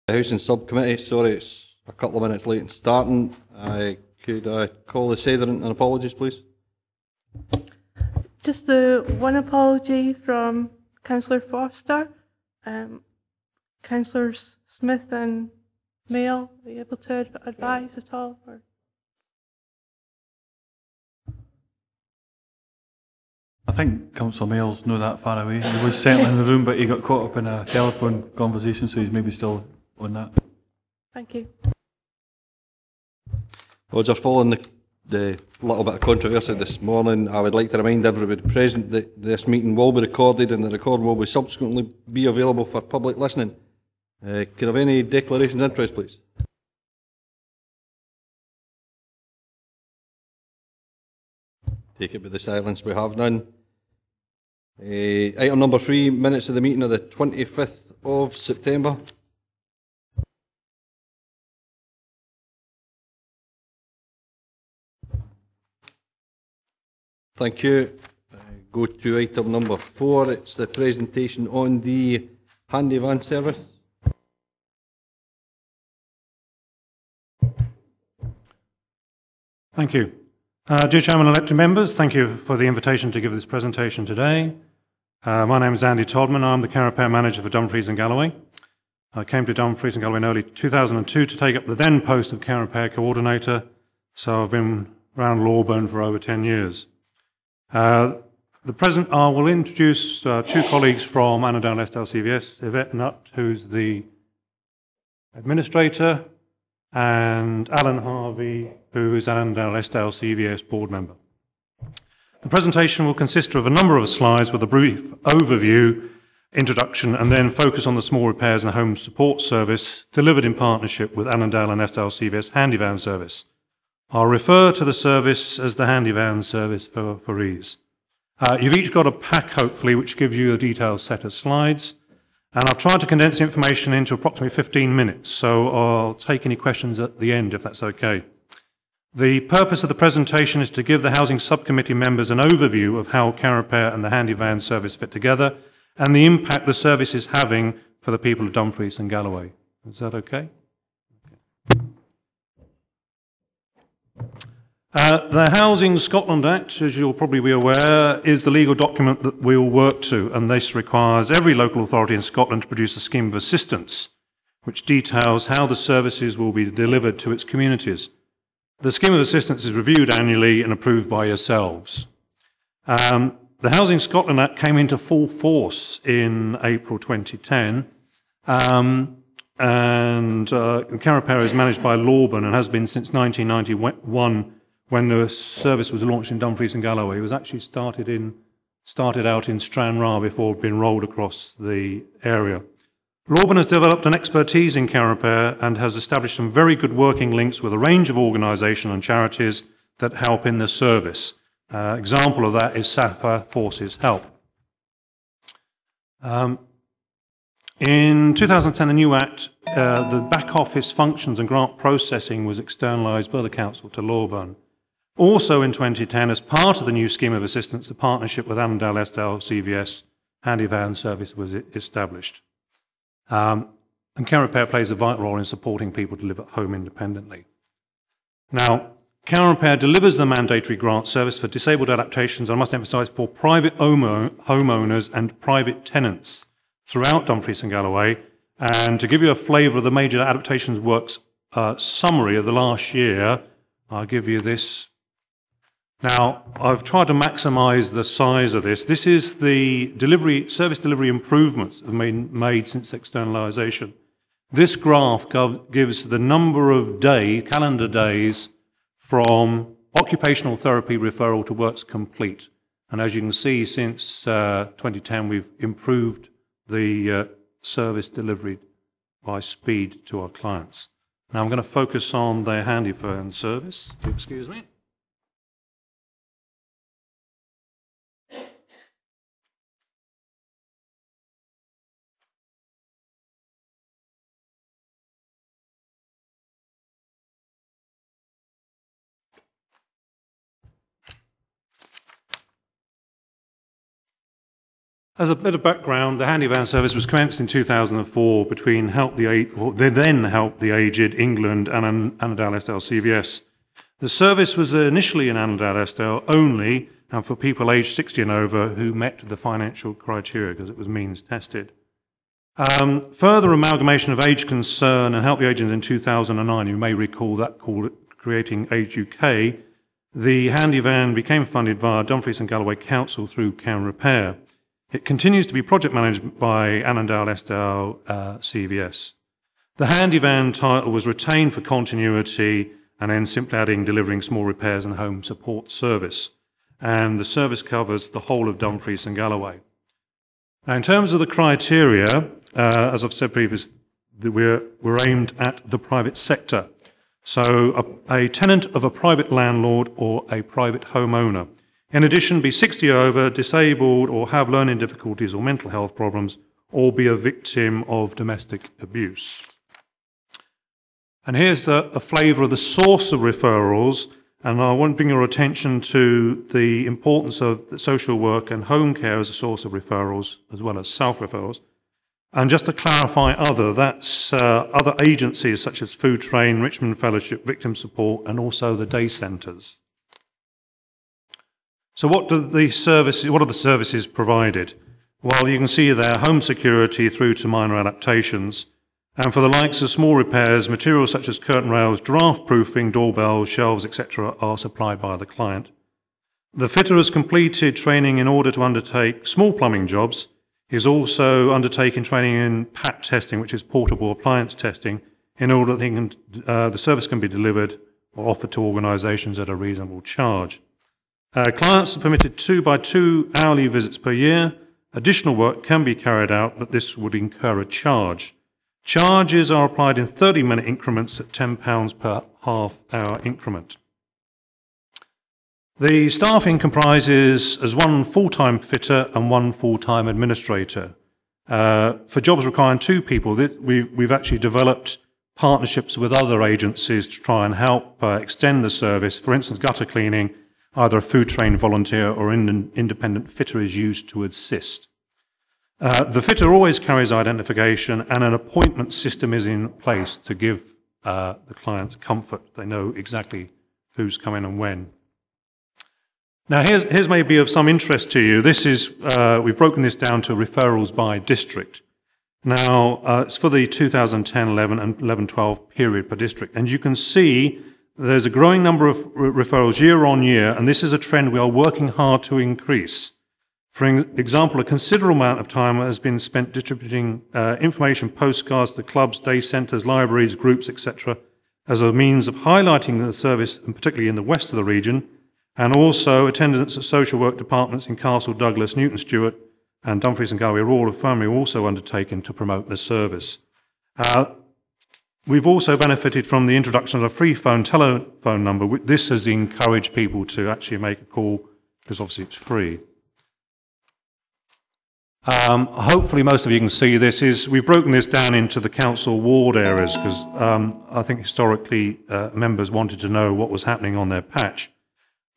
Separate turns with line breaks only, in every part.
Housing Subcommittee, sorry it's a couple of minutes late in starting. Could I call the Sederunt and apologies, please?
Just the one apology from Councillor Foster. Councillors Smith and Mail, are you able to advise at all? Or?
I think Councillor Mail's not that far away. He was certainly in the room, but he got caught up in a telephone conversation, so he's maybe still on that.
Thank you.
Well, just following the little bit of controversy this morning, I would like to remind everybody present that this meeting will be recorded and the recording will be subsequently be available for public listening. Could I have any declarations of interest, please? Take it with the silence, we have none. Item number 3, minutes of the meeting of the 25th of September. Thank you. Go to item number 4, it's the presentation on the Handyvan service.
Thank you. Dear Chairman and elected members, thank you for the invitation to give this presentation today. My name is Andy Todman. I'm the care repair manager for Dumfries and Galloway. I came to Dumfries and Galloway in early 2002 to take up the then post of care repair coordinator, so I've been around Lawburn for over 10 years. I will introduce 2 colleagues from Annandale SLCVS, Yvette Nutt, who's the administrator, and Alan Harvey, who is Annandale SLCVS board member. The presentation will consist of a number of slides with a brief overview, introduction, and then focus on the small repairs and home support service delivered in partnership with Annandale and SLCVS Handyvan service. I'll refer to the service as the Handyvan service for ease. You've each got a pack, hopefully, which gives you a detailed set of slides. And I've tried to condense the information into approximately 15 minutes, so I'll take any questions at the end, if that's okay. The purpose of the presentation is to give the Housing Subcommittee members an overview of how care repair and the Handyvan service fit together and the impact the service is having for the people of Dumfries and Galloway. Is that okay? The Housing Scotland Act, as you'll probably be aware, is the legal document that we all work to, and this requires every local authority in Scotland to produce a scheme of assistance, which details how the services will be delivered to its communities. The scheme of assistance is reviewed annually and approved by yourselves. The Housing Scotland Act came into full force in April 2010, and care repair is managed by Lawburn and has been since 1991. When the service was launched in Dumfries and Galloway. It was actually started out in Stranraer before being rolled across the area. Lawburn has developed an expertise in care repair and has established some very good working links with a range of organisations and charities that help in the service. Example of that is SAPA Forces Help. In 2010, the new Act, the back office functions and grant processing was externalised by the Council to Lawburn. Also in 2010, as part of the new scheme of assistance, the partnership with Annandale SLCVS Handyvan service was established. And care repair plays a vital role in supporting people to live at home independently. Now, care repair delivers the mandatory grant service for disabled adaptations, I must emphasise, for private homeowners and private tenants throughout Dumfries and Galloway. And to give you a flavour of the major adaptations works summary of the last year, I'll give you this. Now, I've tried to maximise the size of this. This is the service delivery improvements that have been made since externalisation. This graph gives the number of calendar days from occupational therapy referral to works complete. And as you can see, since 2010, we've improved the service delivery by speed to our clients. Now I'm going to focus on the Handyvan service. Excuse me. As a bit of background, the Handyvan service was commenced in 2004 between they then Help the Aged England and Annandale Estelle CVS. The service was initially in Annandale Estelle only and for people aged 60 and over who met the financial criteria because it was means tested. Further amalgamation of Age Concern and Help the Aged in 2009, you may recall that called Creating Age UK, the Handyvan became funded via Dumfries and Galloway Council through Can Repair. It continues to be project managed by Annandale Estelle CVS. The Handyvan title was retained for continuity and then simply adding delivering small repairs and home support service. And the service covers the whole of Dumfries and Galloway. Now, in terms of the criteria, as I've said previously, we're aimed at the private sector. So a tenant of a private landlord or a private homeowner. In addition, be 60 over, disabled or have learning difficulties or mental health problems, or be a victim of domestic abuse. And here's a flavour of the source of referrals, and I want to bring your attention to the importance of social work and home care as a source of referrals, as well as self-referrals. And just to clarify that's other agencies such as Food Train, Richmond Fellowship, Victim Support, and also the day centres. So what are the services provided? Well, you can see there home security through to minor adaptations. And for the likes of small repairs, materials such as curtain rails, draft proofing, doorbells, shelves, etc. are supplied by the client. The fitter has completed training in order to undertake small plumbing jobs. He's also undertaken training in PAT testing, which is portable appliance testing, in order that the service can be delivered or offered to organisations at a reasonable charge. Clients are permitted 2 by 2 hourly visits per year. Additional work can be carried out, but this would incur a charge. Charges are applied in 30-minute increments at £10 per half-hour increment. The staffing comprises as 1 full-time fitter and 1 full-time administrator. For jobs requiring 2 people, we've actually developed partnerships with other agencies to try and help extend the service. For instance, gutter cleaning, either a food trained volunteer or an independent fitter is used to assist. The fitter always carries identification and an appointment system is in place to give the clients comfort. They know exactly who's coming and when. Now here's maybe of some interest to you. This is, we've broken this down to referrals by district. Now it's for the 2010-11 and 11-12 period per district, and you can see there's a growing number of referrals year on year, and this is a trend we are working hard to increase. For example, a considerable amount of time has been spent distributing information postcards to clubs, day centres, libraries, groups, etc., as a means of highlighting the service, and particularly in the west of the region, and also attendance at social work departments in Castle Douglas, Newton Stewart, and Dumfries and Galloway Rural Infirmary also undertaken to promote the service. We've also benefited from the introduction of a free telephone number. This has encouraged people to actually make a call because obviously it's free. Hopefully most of you can see this. We've broken this down into the council ward areas because I think historically members wanted to know what was happening on their patch.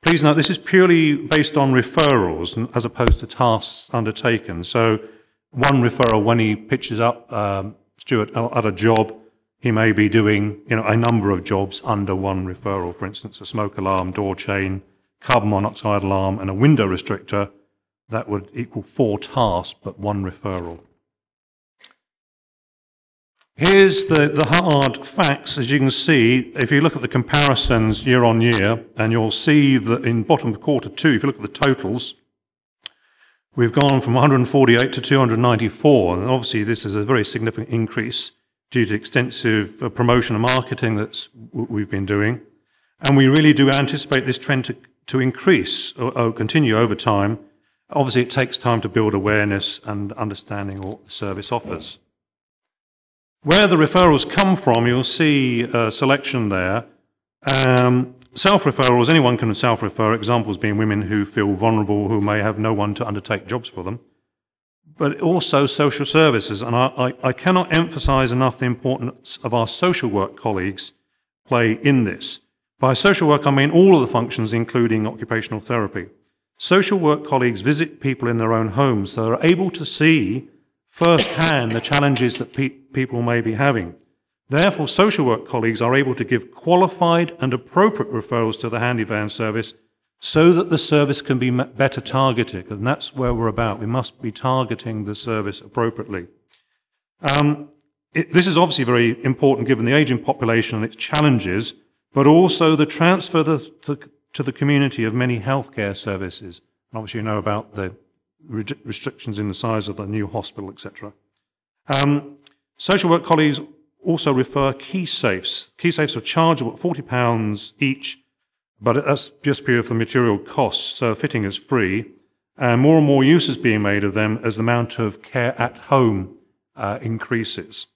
Please note this is purely based on referrals as opposed to tasks undertaken. So one referral, when he pitches up Stuart at a job, he may be doing a number of jobs under one referral. For instance, a smoke alarm, door chain, carbon monoxide alarm, and a window restrictor. That would equal 4 tasks, but 1 referral. Here's the hard facts. As you can see, if you look at the comparisons year on year, and you'll see that in bottom of quarter 2, if you look at the totals, we've gone from 148 to 294. And obviously, this is a very significant increase due to extensive promotion and marketing that we've been doing. And we really do anticipate this trend to increase or continue over time. Obviously, it takes time to build awareness and understanding of what the service offers. Where the referrals come from, you'll see a selection there. Self-referrals, anyone can self-refer, examples being women who feel vulnerable, who may have no one to undertake jobs for them. But also social services, and I cannot emphasise enough the importance of our social work colleagues play in this. By social work, I mean all of the functions, including occupational therapy. Social work colleagues visit people in their own homes, so they're able to see firsthand the challenges that people may be having. Therefore, social work colleagues are able to give qualified and appropriate referrals to the Handyvan service so that the service can be better targeted, and that's where we're about. We must be targeting the service appropriately. This is obviously very important given the ageing population and its challenges, but also the transfer to the community of many healthcare services. And obviously you know about the restrictions in the size of the new hospital, etc. Social work colleagues also refer key safes. Key safes are chargeable at £40 each, but that's just pure for material costs, so fitting is free. And more use is being made of them as the amount of care at home increases.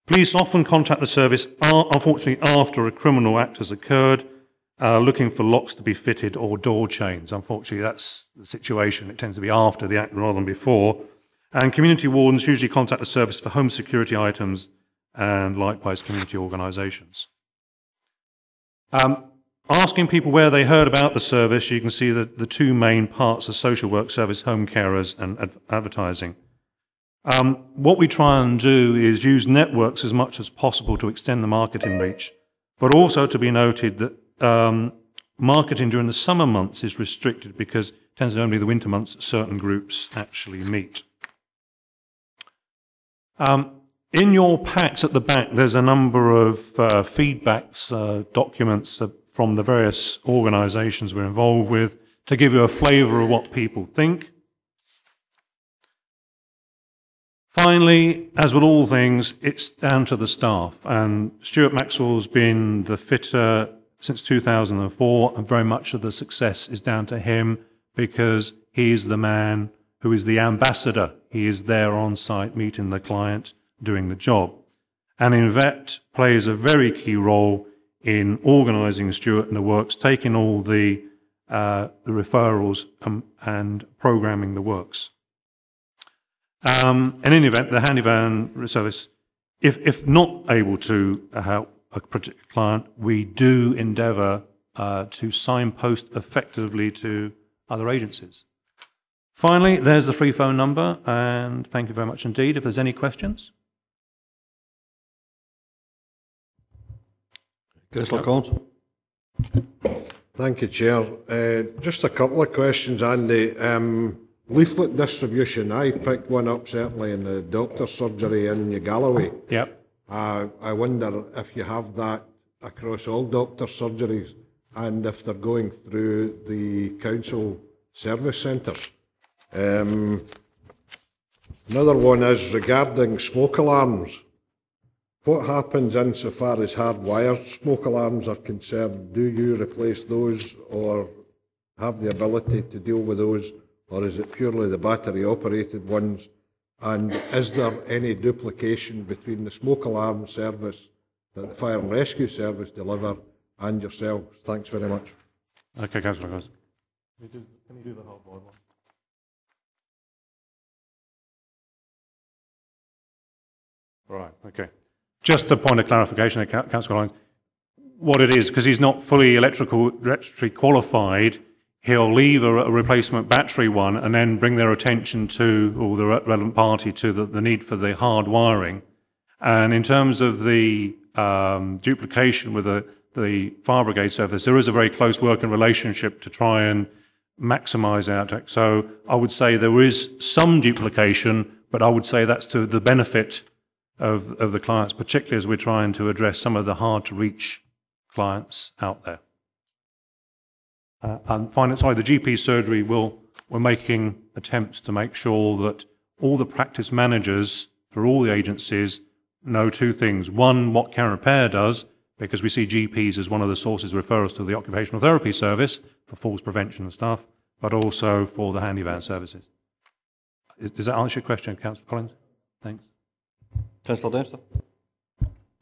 Police often contact the service, unfortunately, after a criminal act has occurred, looking for locks to be fitted or door chains. Unfortunately, that's the situation. It tends to be after the act rather than before. And community wardens usually contact the service for home security items and likewise community organisations. Asking people where they heard about the service, you can see that the two main parts are social work service, home carers and advertising. What we try and do is use networks as much as possible to extend the marketing reach, but also to be noted that marketing during the summer months is restricted because it tends to only the winter months that certain groups actually meet. In your packs at the back, there's a number of feedbacks, documents from the various organisations we're involved with to give you a flavour of what people think. Finally, as with all things, it's down to the staff. And Stuart Maxwell's been the fitter since 2004, and very much of the success is down to him because he is the man who is the ambassador. He is there on site meeting the client, doing the job. And Yvette plays a very key role in organising Stuart and the works, taking all the referrals and programming the works. In any event, the Handyvan service, if not able to help a particular client, we do endeavour to signpost effectively to other agencies. Finally, there's the free phone number, and thank you very much indeed. If there's any questions.
Councillor Collins.
Thank you, Chair. Just a couple of questions, Andy. Leaflet distribution, I picked one up certainly in the doctor's surgery in Galloway.
Yep.
I wonder if you have that across all doctor's surgeries and if they're going through the council service centres. Another one is regarding smoke alarms. What happens insofar as hardwired smoke alarms are concerned? Do you replace those or have the ability to deal with those? Or is it purely the battery-operated ones? And is there any duplication between the smoke alarm service that the Fire and Rescue Service deliver and yourselves? Thanks very much.
Okay, Councillor Collins. Can you do the hardwired one? Right, okay. Just a point of clarification, Councillor Collins. What it is, because he's not fully electrically qualified, he'll leave a replacement battery one and then bring their attention to, or the relevant party to, the need for the hard wiring. And in terms of the duplication with the fire brigade service, there is a very close working relationship to try and maximise outtake. So I would say there is some duplication, but I would say that's to the benefit of the clients, particularly as we're trying to address some of the hard-to-reach clients out there. And finally, sorry, the GP surgery we're making attempts to make sure that all the practice managers for all the agencies know two things. One, what care and repair does, because we see GPs as one of the sources of referrals to the occupational therapy service for falls prevention and stuff, but also for the Handyvan services. Does that answer your question, Councillor Collins? Thanks.
Councillor Dempster.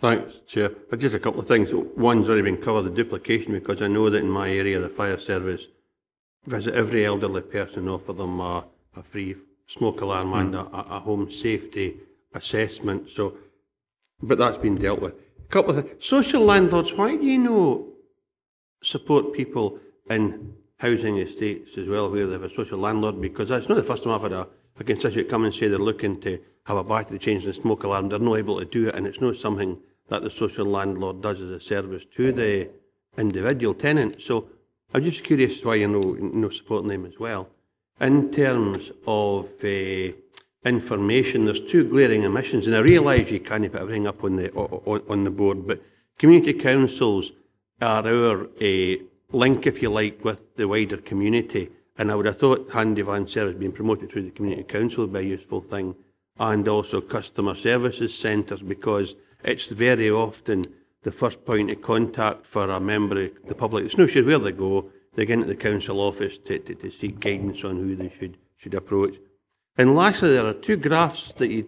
Thanks, Chair. Just a couple of things. One's already been covered, the duplication, because I know that in my area, the fire service visit every elderly person, offer them a free smoke alarm and a home safety assessment. So, but that's been dealt with. A couple of things. Social landlords, why do you support people in housing estates as well, where they have a social landlord, because that's not the first time I've had a constituent come and say they're looking to have a battery change and a smoke alarm. They're not able to do it, and it's not something that the social landlord does as a service to the individual tenant. So I'm just curious why you're no supporting them as well. In terms of information, there's two glaring omissions, and I realise you can't put everything up on the board, but community councils are our link, if you like, with the wider community, and I would have thought Handyvan service being promoted through the community council would be a useful thing, and also customer services centres, because it's very often the first point of contact for a member of the public. It's no sure where they go. They get into the council office to seek guidance on who they should approach. And lastly, there are two graphs that you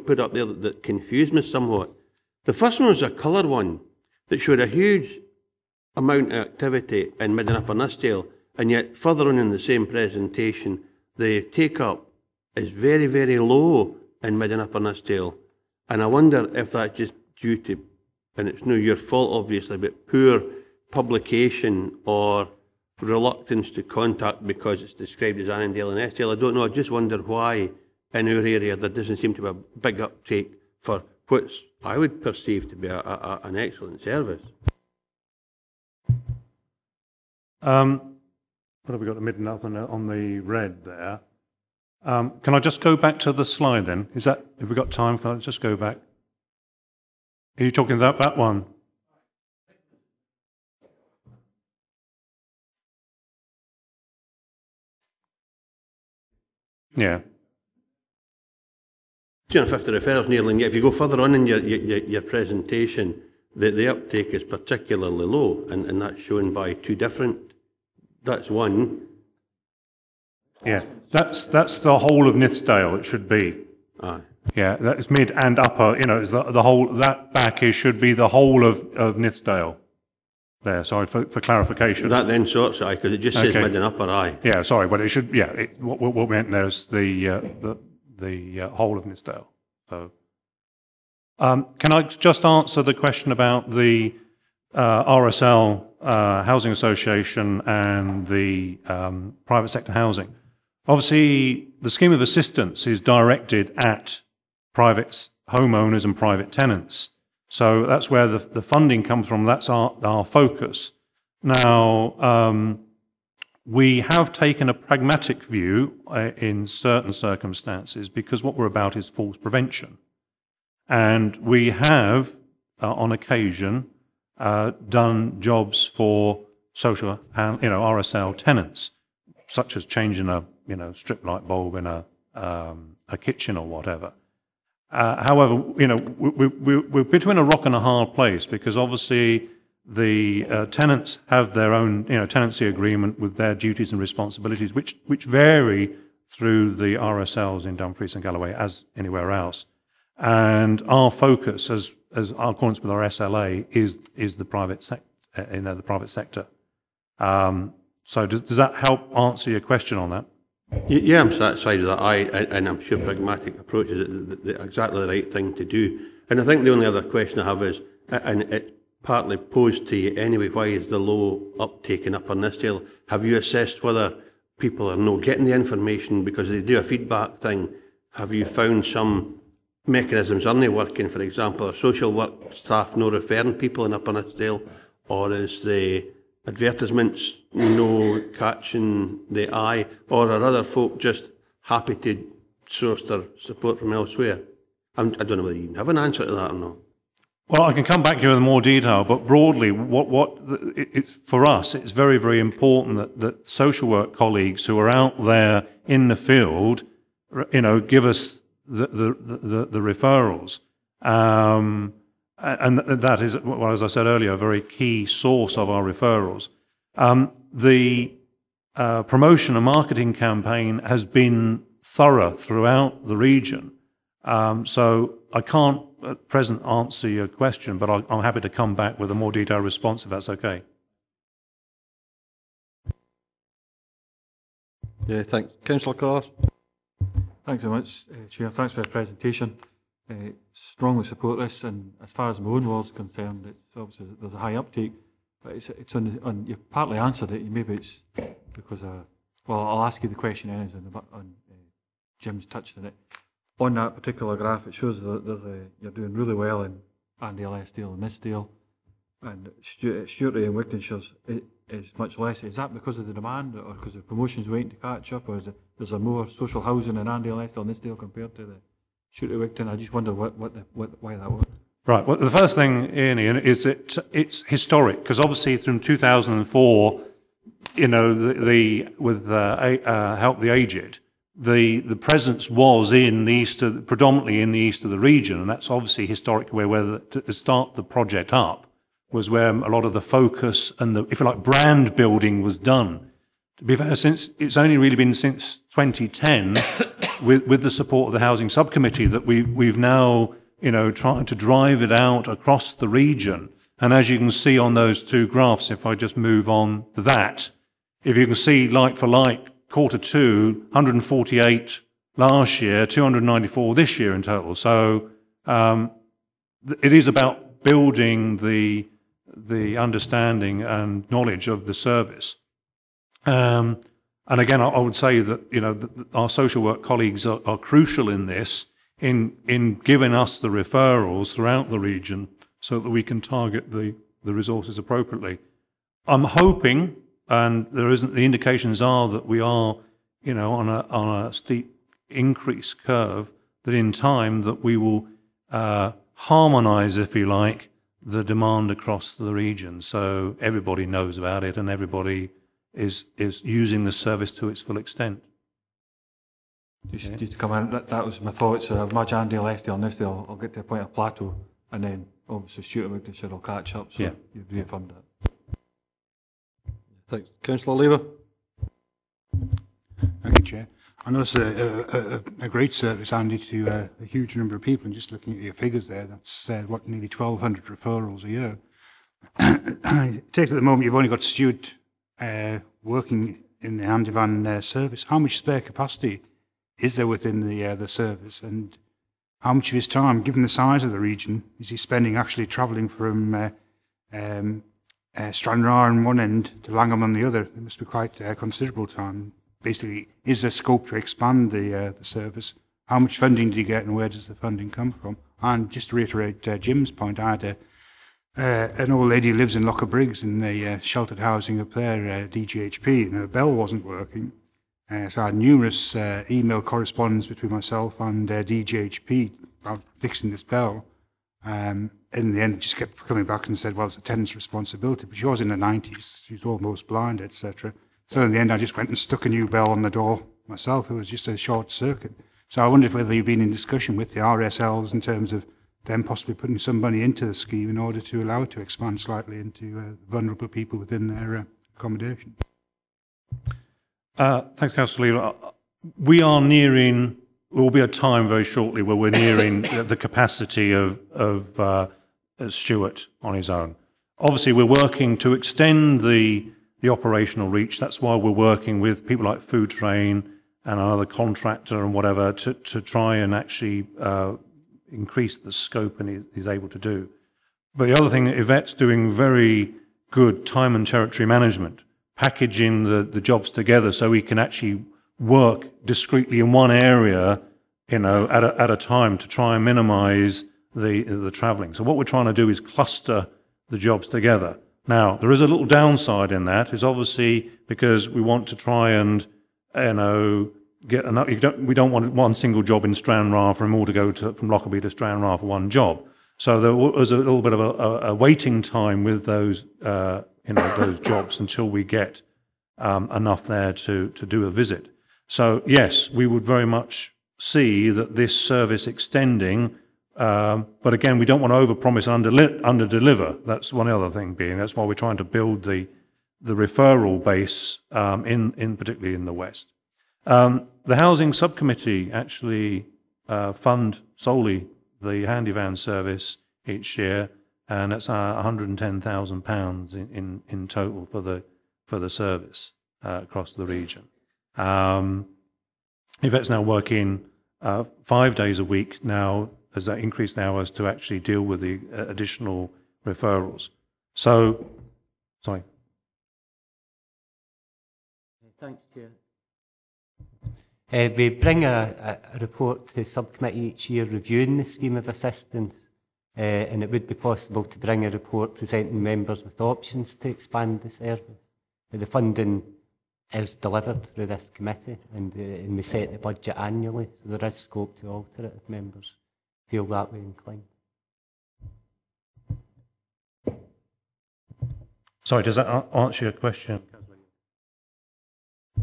put up there that confused me somewhat. The first one was a coloured one that showed a huge amount of activity in Mid and Upper Nithsdale, and yet further on in the same presentation, the take-up is very, very low in Mid and Upper Nithsdale. And I wonder if that's just due to, and it's no your fault obviously, but poor publication or reluctance to contact because it's described as Annandale and Eskdale. I don't know, I just wonder why in our area there doesn't seem to be a big uptake for what's I would perceive to be an excellent service.
What have we got, the mid and up on the red there? Can I just go back to the slide then? Have we got time for that? Just go back. Are you talking about that one? Yeah.
250 referrals nearly, and yet if you go further on in your presentation, the uptake is particularly low, and that's shown by two different. That's one.
Yeah, that's the whole of Nithsdale. It should be.
Aye.
Yeah, that's mid and upper. You know, it's the whole. That back should be the whole of Nithsdale. There. Sorry for clarification.
That then sorts it, because it just says mid and upper. Aye.
Yeah, sorry, but it should. Yeah, what we meant there is the whole of Nithsdale. So, can I just answer the question about the RSL Housing Association and the private sector housing? Obviously, the scheme of assistance is directed at private homeowners and private tenants. So that's where the funding comes from. That's our focus. Now, we have taken a pragmatic view in certain circumstances because what we're about is falls prevention. And we have, on occasion, done jobs for social, RSL tenants, such as changing a strip light bulb in a kitchen or whatever. However, we're between a rock and a hard place because obviously the tenants have their own tenancy agreement with their duties and responsibilities, which vary through the RSLs in Dumfries and Galloway as anywhere else. And our focus, as our accordance with our SLA, is the private the private sector. So does that help answer your question on that?
Yeah, I'm satisfied with that. And I'm sure pragmatic approach is exactly the right thing to do. And I think the only other question I have is, and it partly posed to you anyway, why is the low uptake in Upper Nithsdale? Have you assessed whether people are not getting the information because they do a feedback thing? Have you found some mechanisms aren't working? For example, are social work staff no referring people in Upper Nithsdale, or is the advertisements no catching the eye, or are other folk just happy to source their support from elsewhere? I don't know whether you have an answer to that or not.
Well, I can come back to you with more detail, but broadly, for us, it's very, very important that social work colleagues who are out there in the field, give us the referrals, and that is, well, as I said earlier, a very key source of our referrals. The promotion and marketing campaign has been thorough throughout the region, so I can't at present answer your question, but I'm happy to come back with a more detailed response if that's okay.
Yeah, thanks. Councillor Carr.
Thanks very much, Chair. Thanks for the presentation. Strongly support this, and as far as my own ward's concerned, it's obviously there's a high uptake, but it's on you partly answered it. Maybe it's because, well, I'll ask you the question anyways, Jim's touched on it. On that particular graph, it shows that you're doing really well in Andale, Eskdale and Nithsdale, and Stewartry and Wigtonshire's is much less. Is that because of the demand, or because the promotion's waiting to catch up, or is there more social housing in Andale, Eskdale and Nithsdale compared to the Stewartry Wigton? I just wonder why that was.
Right. Well, the first thing, Ian, is it's historic, because obviously from 2004, you know, with Help the Aged, the presence was in the east, predominantly in the east of the region, and that's obviously historically where to start the project up was where a lot of the focus and the, if you like, brand building was done. To be fair, since it's only really been since 2010, with the support of the Housing Subcommittee, that we've now, you know, trying to drive it out across the region. And as you can see on those two graphs, if I just move on to that, if you can see like for like, Q2, 148 last year, 294 this year in total. So it is about building the understanding and knowledge of the service. And again, I would say that, you know, that our social work colleagues are crucial in this, in giving us the referrals throughout the region so that we can target the resources appropriately. I'm hoping, and the indications are that we are, you know, on a steep increase curve, that in time that we will harmonise, if you like, the demand across the region, so everybody knows about it and everybody is using the service to its full extent.
Just to come in, that was my thoughts. So imagine Andale, Eskdale and Nithsdale, I'll get to a point of plateau, and then obviously Stewartry and Wigtonshire will catch up, so you've reaffirmed that.
Thanks. Councillor Lever.
Thank you, Chair. I know it's a great service, Andy, to a huge number of people, and just looking at your figures there, that's nearly 1,200 referrals a year. Take at the moment, you've only got Stuart working in the Handyvan service. How much spare capacity is there within the service, and how much of his time, given the size of the region, is he spending actually travelling from Stranraer on one end to Langham on the other? It must be quite considerable time. Basically, is there scope to expand the service? How much funding do you get, and where does the funding come from? And just to reiterate Jim's point, I had an old lady who lives in Locker Briggs in the sheltered housing up there, DGHP, and her bell wasn't working. So I had numerous email correspondence between myself and DGHP about fixing this bell. In the end, it just kept coming back and said, well, it's a tenant's responsibility. But she was in her 90s, she was almost blind, etc. So in the end, I just went and stuck a new bell on the door myself. It was just a short circuit. So I wondered whether you've been in discussion with the RSLs in terms of them possibly putting some money into the scheme in order to allow it to expand slightly into vulnerable people within their accommodation.
Thanks, Councillor Lever. We are nearing, there will be a time very shortly where we're nearing the capacity of Stuart on his own. Obviously, we're working to extend the operational reach. That's why we're working with people like Food Train and another contractor and whatever to try and actually increase the scope and he's able to do. But the other thing, Yvette's doing very good time and territory management, packaging the jobs together so we can actually work discreetly in one area, you know, at a time to try and minimise the travelling. So what we're trying to do is cluster the jobs together. Now, there is a little downside in that. It's obviously because we want to try and, you know, get enough. We don't want one single job in Stranraer for them all to go from Lockerbie to Stranraer for one job. So there was a little bit of a waiting time with those, you know, those jobs until we get enough there to do a visit. So yes, we would very much see that this service extending. But again, we don't want to overpromise and underdeliver. That's one other thing being. That's why we're trying to build the referral base in particularly in the West. The Housing Subcommittee actually fund solely the Handyvan service each year, and that's £110,000 in total for the service across the region. Yvette's now working 5 days a week now, as that increased hours to actually deal with the additional referrals. So, sorry.
Thanks, Chair. We bring a report to subcommittee each year reviewing the scheme of assistance, and it would be possible to bring a report presenting members with options to expand the service. The funding is delivered through this committee, and we set the budget annually, so there is scope to alter it if members feel that way inclined.
Sorry, does that answer your question?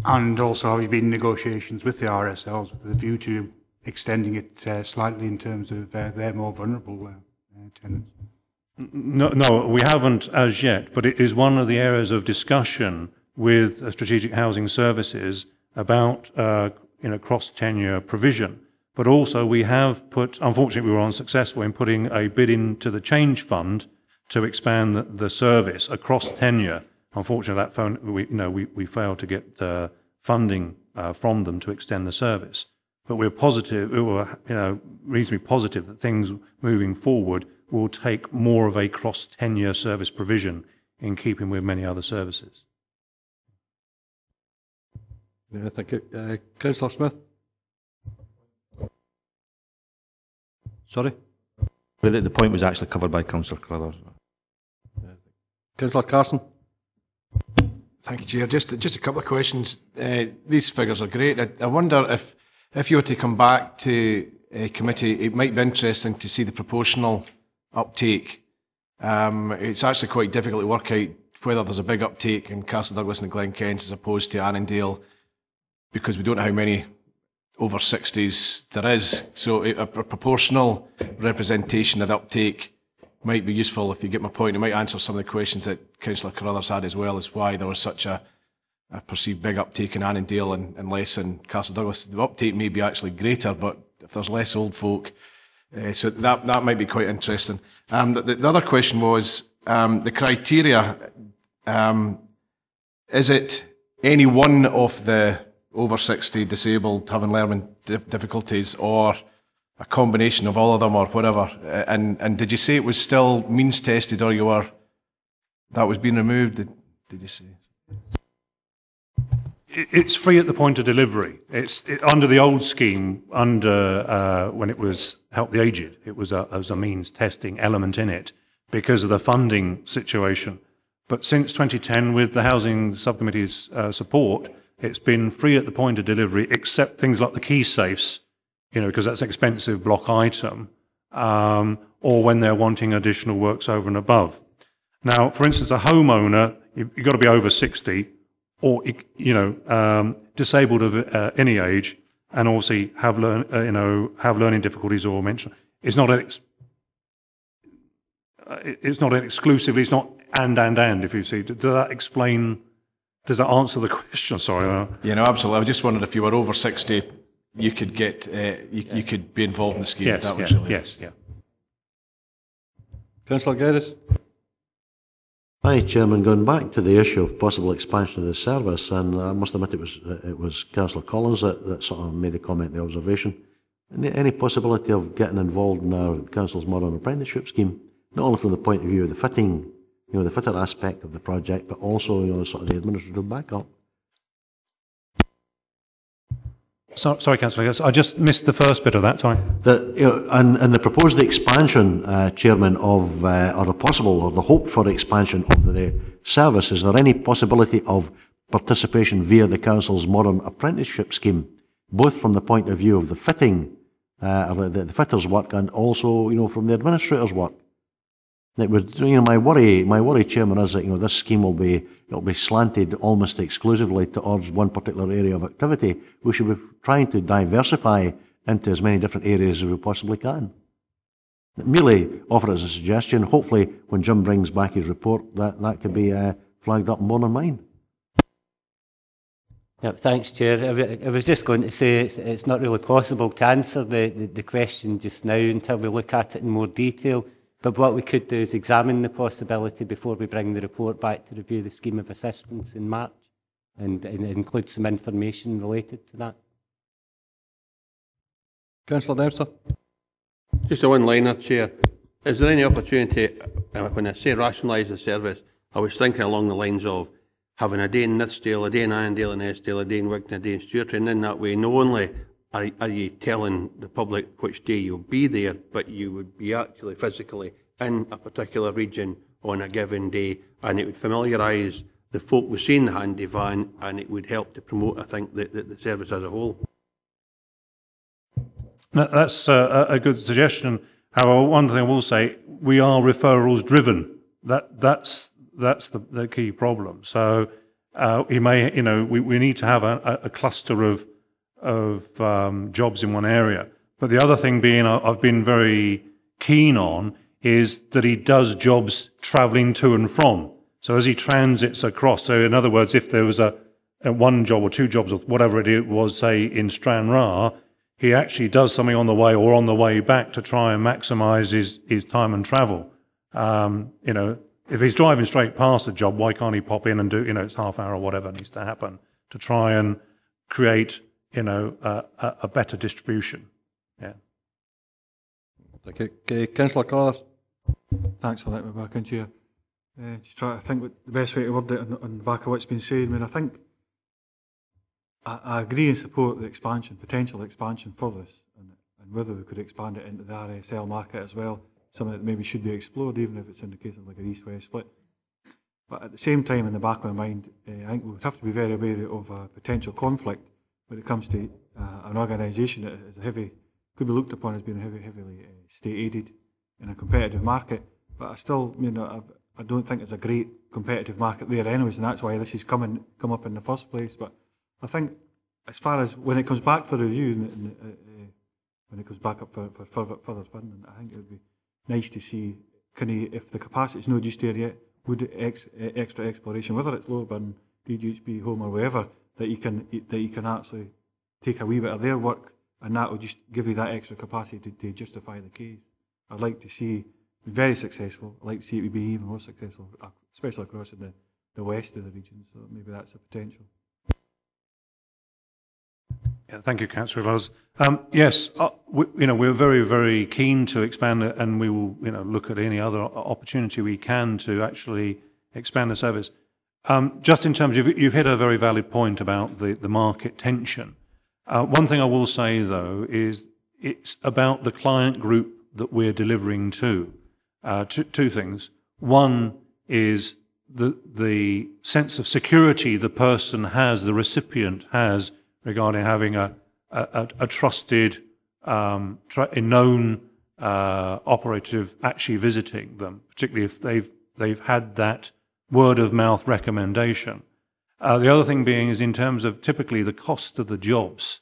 And also, have you been in negotiations with the RSLs with a view to extending it slightly in terms of their more vulnerable tenants?
No, we haven't as yet, but it is one of the areas of discussion with Strategic Housing Services about cross-tenure provision. But also we have put, unfortunately we were unsuccessful in putting a bid into the Change Fund to expand the service across tenure. Unfortunately, that phone, we failed to get funding from them to extend the service. But we're positive, we were reasonably positive that things moving forward will take more of a cross-tenure service provision in keeping with many other services.
Yeah, thank you. Councillor Smith? Sorry?
The point was actually covered by Councillor Carruthers.
Councillor Carson?
Thank you, Chair. Just a couple of questions. These figures are great. I wonder if you were to come back to a committee, it might be interesting to see the proportional uptake. It's actually quite difficult to work out whether there's a big uptake in Castle Douglas and Glen Kent as opposed to Annandale, because we don't know how many over 60s there is. So a proportional representation of the uptake might be useful, if you get my point. It might answer some of the questions that Councillor Carruthers had, as well as why there was such a perceived big uptake in Annandale and less in Castle Douglas. The uptake may be actually greater, but if there's less old folk, so that might be quite interesting. The other question was the criteria. Is it any one of the over 60 disabled having learning difficulties, or a combination of all of them, or whatever? And did you say it was still means tested, or that was being removed? Did you say?
It's free at the point of delivery. It's under the old scheme, when it was Help the Aged, it was a means testing element in it because of the funding situation. But since 2010, with the Housing Subcommittee's support, it's been free at the point of delivery, except things like the key safes, because that's an expensive block item, or when they're wanting additional works over and above. Now, for instance, a homeowner, you've got to be over 60, or disabled of any age, and also have learning difficulties or mention. It's not exclusively. It's not and. If you see, does that explain? Does that answer the question? Sorry.
Absolutely. I just wondered if you were over 60, you could get you could be involved in the scheme.
Yes.
That was
Yes.
Councillor Geddes?
Hi, Chairman. Going back to the issue of possible expansion of the service, and I must admit it was Councillor Collins that sort of made the comment, the observation. Any possibility of getting involved in our Council's modern apprenticeship scheme, not only from the point of view of the fitting, the fitter aspect of the project, but also, sort of the administrative backup?
Sorry, Councillor, I just missed the first bit of that. Sorry.
And the proposed expansion, Chairman, of or the possible or the hoped for expansion of the service, is there any possibility of participation via the Council's modern apprenticeship scheme, both from the point of view of the fitting, or the fitters' work, and also, from the administrators' work? It would, my worry, Chairman, is that this scheme will be slanted almost exclusively towards one particular area of activity. We should be trying to diversify into as many different areas as we possibly can. Merely offer it as a suggestion. Hopefully, when Jim brings back his report, that could be flagged up more than mine.
Yep, thanks, Chair. I was just going to say it's not really possible to answer the question just now until we look at it in more detail. But what we could do is examine the possibility before we bring the report back to review the scheme of assistance in March, and include some information related to that.
Councillor Dempster?
Just a one-liner, Chair. Is there any opportunity, when I say rationalise the service, I was thinking along the lines of having a day in Nithsdale, a day in Irondale and Eskdale, a day in Wigton, a day in Stewartry, and in that way, not only are you telling the public which day you'll be there, but you would be actually physically in a particular region on a given day, and it would familiarise the folk with seeing the Handyvan, and it would help to promote, I think, the service as a whole.
That's a good suggestion. However, one thing I will say, we are referrals driven. That's the key problem. So we need to have a cluster of jobs in one area. But the other thing being, I've been very keen on, is that he does jobs travelling to and from. So as he transits across, so in other words, if there was a one job or two jobs or whatever it was, say in Stranraer, he actually does something on the way or on the way back to try and maximise his time and travel. If he's driving straight past a job, why can't he pop in and do, it's half hour or whatever needs to happen to try and create, a better distribution. Yeah.
Thank you. Okay, Councillor Carlos.
Thanks for letting me back in, Chair. Just try to think what the best way to word it on the back of what's been said. I mean, I think I agree and support the potential expansion for this, and whether we could expand it into the RSL market as well, something that maybe should be explored, even if it's in the case of like an east-west split. But at the same time, in the back of my mind, I think we would have to be very aware of a potential conflict when it comes to an organisation that is could be looked upon as being heavily state-aided in a competitive market. But I still, I don't think it's a great competitive market there anyways, and that's why this has come up in the first place. But I think as far as when it comes back for review, when it comes back up for further funding, I think it would be nice to see, if the capacity is not just there yet, would extra exploration, whether it's Lowerburn, DGHB, Home or wherever, that you can actually take a wee bit of their work, and that will just give you that extra capacity to justify the case. I'd like to see it be very successful. I'd like to see it be even more successful, especially across in the west of the region, so maybe that's a potential.
Yeah, thank you, Councillor Wells. Yes, we're very, very keen to expand it, and we will, look at any other opportunity we can to actually expand the service. Just in terms of, you've hit a very valid point about the market tension. One thing I will say, though, is it's about the client group that we're delivering to. Two things. One is the sense of security the person has, the recipient has, regarding having a trusted, known operative actually visiting them, particularly if they've had that word of mouth recommendation. The other thing being is in terms of typically the cost of the jobs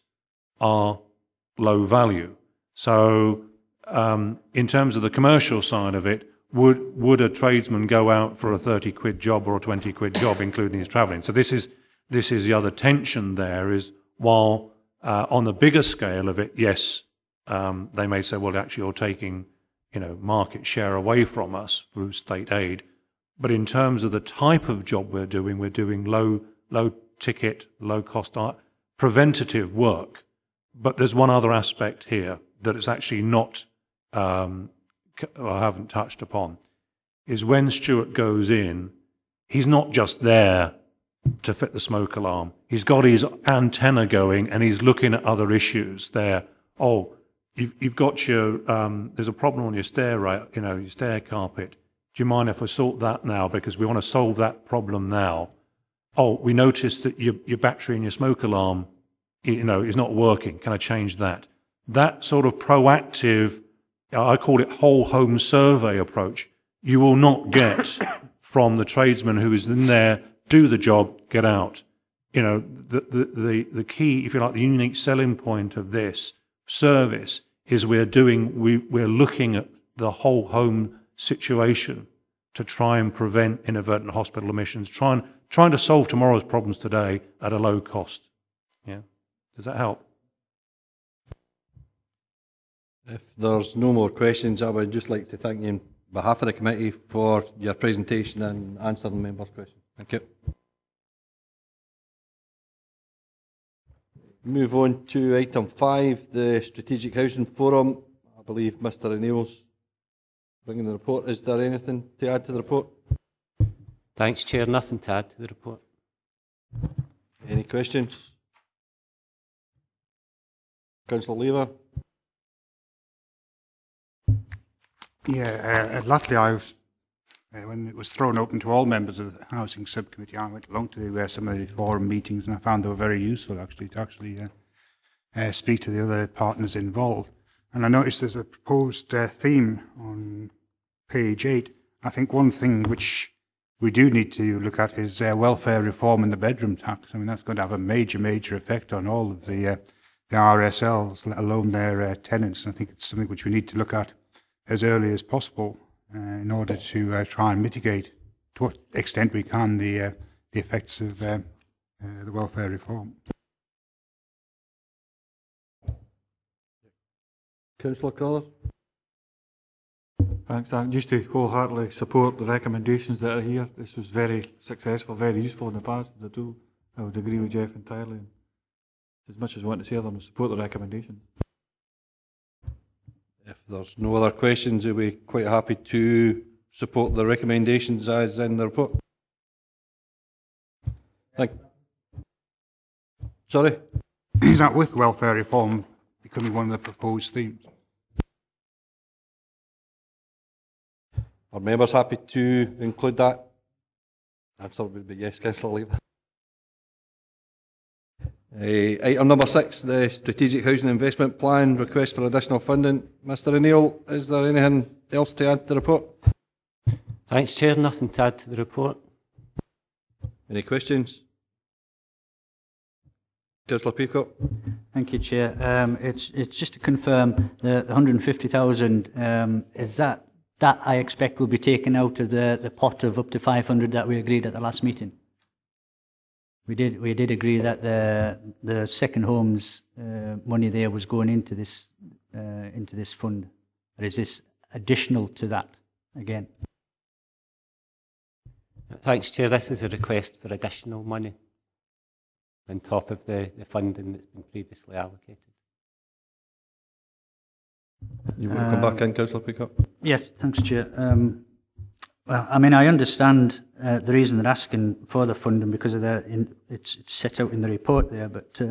are low value. So in terms of the commercial side of it, would a tradesman go out for a 30 quid job or a 20 quid job, including his travelling? So this is the other tension there is, while on the bigger scale of it, yes, they may say, well, actually you're taking, market share away from us through state aid. But in terms of the type of job we're doing low ticket, low cost preventative work. But there's one other aspect here that is actually not, I haven't touched upon, is when Stuart goes in, he's not just there to fit the smoke alarm. He's got his antenna going and he's looking at other issues there. Oh, you've got your, there's a problem on your stair, right? Your stair carpet. Do you mind if I sort that now? Because we want to solve that problem now. Oh, we noticed that your battery in your smoke alarm, is not working. Can I change that? That sort of proactive, I call it whole home survey approach, you will not get from the tradesman who is in there, do the job, get out. The key, if you like, the unique selling point of this service is we're looking at the whole home situation to try and prevent inadvertent hospital admissions, trying to solve tomorrow's problems today at a low cost. Yeah, does that help?
If there's no more questions, I would just like to thank you on behalf of the committee for your presentation and answering members' questions. Thank you. Move on to item 5, the Strategic Housing Forum. I believe Mr. O'Neill's bringing the report. Is there anything to add to the report?
Thanks, Chair. Nothing to add to the report.
Any questions? Councillor Lever?
Yeah, luckily when it was thrown open to all members of the Housing Subcommittee, I went along to some of the forum meetings, and I found they were very useful actually to speak to the other partners involved. And I noticed there's a proposed theme on page 8. I think one thing which we do need to look at is welfare reform and the bedroom tax. I mean, that's going to have a major effect on all of the RSLs, let alone their tenants. And I think it's something which we need to look at as early as possible in order to try and mitigate, to what extent we can, the effects of the welfare reform.
Councillor Connors?
Thanks, Dan. Just to wholeheartedly support the recommendations that are here. This was very successful, very useful in the past as a tool. I would agree with Jeff entirely. As much as I want to say them, I support the recommendations.
If there's no other questions, are we quite happy to support the recommendations as in the report? Sorry?
Is that with welfare reform becoming one of the proposed themes?
Are members happy to include that? Answer would be yes, Councillor Lever. Item number 6, the Strategic Housing Investment Plan, request for additional funding. Mr O'Neill, is there anything else to add to the report?
Thanks, Chair. Nothing to add to the report.
Any questions? Councillor Peacock.
Thank you, Chair. It's just to confirm the 150,000. Is that I expect will be taken out of the pot of up to 500 that we agreed at the last meeting? We did agree that the second homes money there was going into this fund. Or is this additional to that again?
Thanks, Chair. This is a request for additional money on top of the funding that's been previously allocated.
You want to come back in, Councillor Peacock?
Yes, thanks, Chair. Well, I mean, I understand the reason they're asking for the funding because of it's set out in the report there, but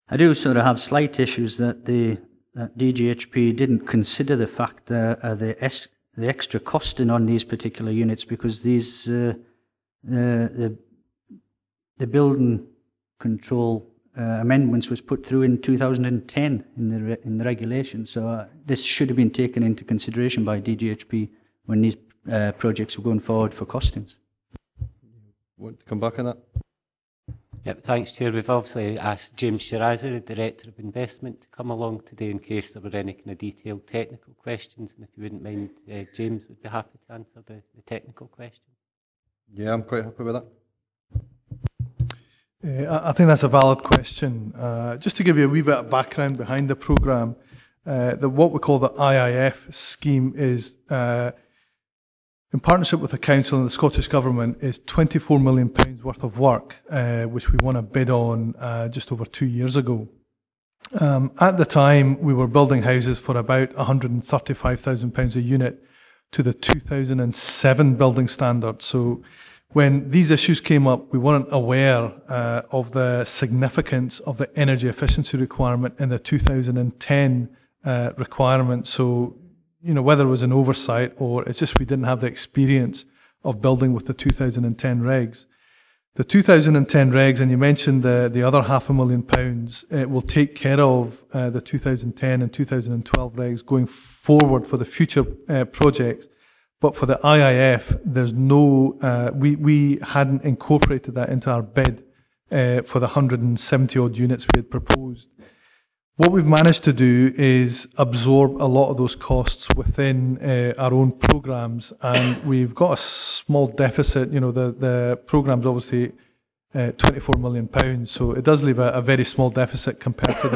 I do sort of have slight issues that that DGHP didn't consider the fact that the extra costing on these particular units, because these the building control amendments was put through in 2010 in the regulation. So this should have been taken into consideration by DGHP when these projects were going forward for costings.
Want to come back on that?
Yep, thanks, Chair. We've obviously asked James Shirazi, the Director of Investment, to come along today in case there were any kind of detailed technical questions. And if you wouldn't mind, James would be happy to answer the technical question.
Yeah, I'm quite happy with that.
I think that's a valid question. Just to give you a wee bit of background behind the programme, what we call the IIF scheme is, in partnership with the Council and the Scottish Government, is £24 million worth of work, which we won a bid on just over 2 years ago. At the time, we were building houses for about £135,000 a unit to the 2007 building standard. So when these issues came up, we weren't aware of the significance of the energy efficiency requirement in the 2010 requirement. So, you know, whether it was an oversight or it's just we didn't have the experience of building with the 2010 regs. The 2010 regs, and you mentioned the other £500,000, it will take care of the 2010 and 2012 regs going forward for the future projects. But for the IIF, there's no, we hadn't incorporated that into our bid for the 170 odd units we had proposed. What we've managed to do is absorb a lot of those costs within our own programmes, and we've got a small deficit. You know, the programme's obviously £24 million, so it does leave a very small deficit compared to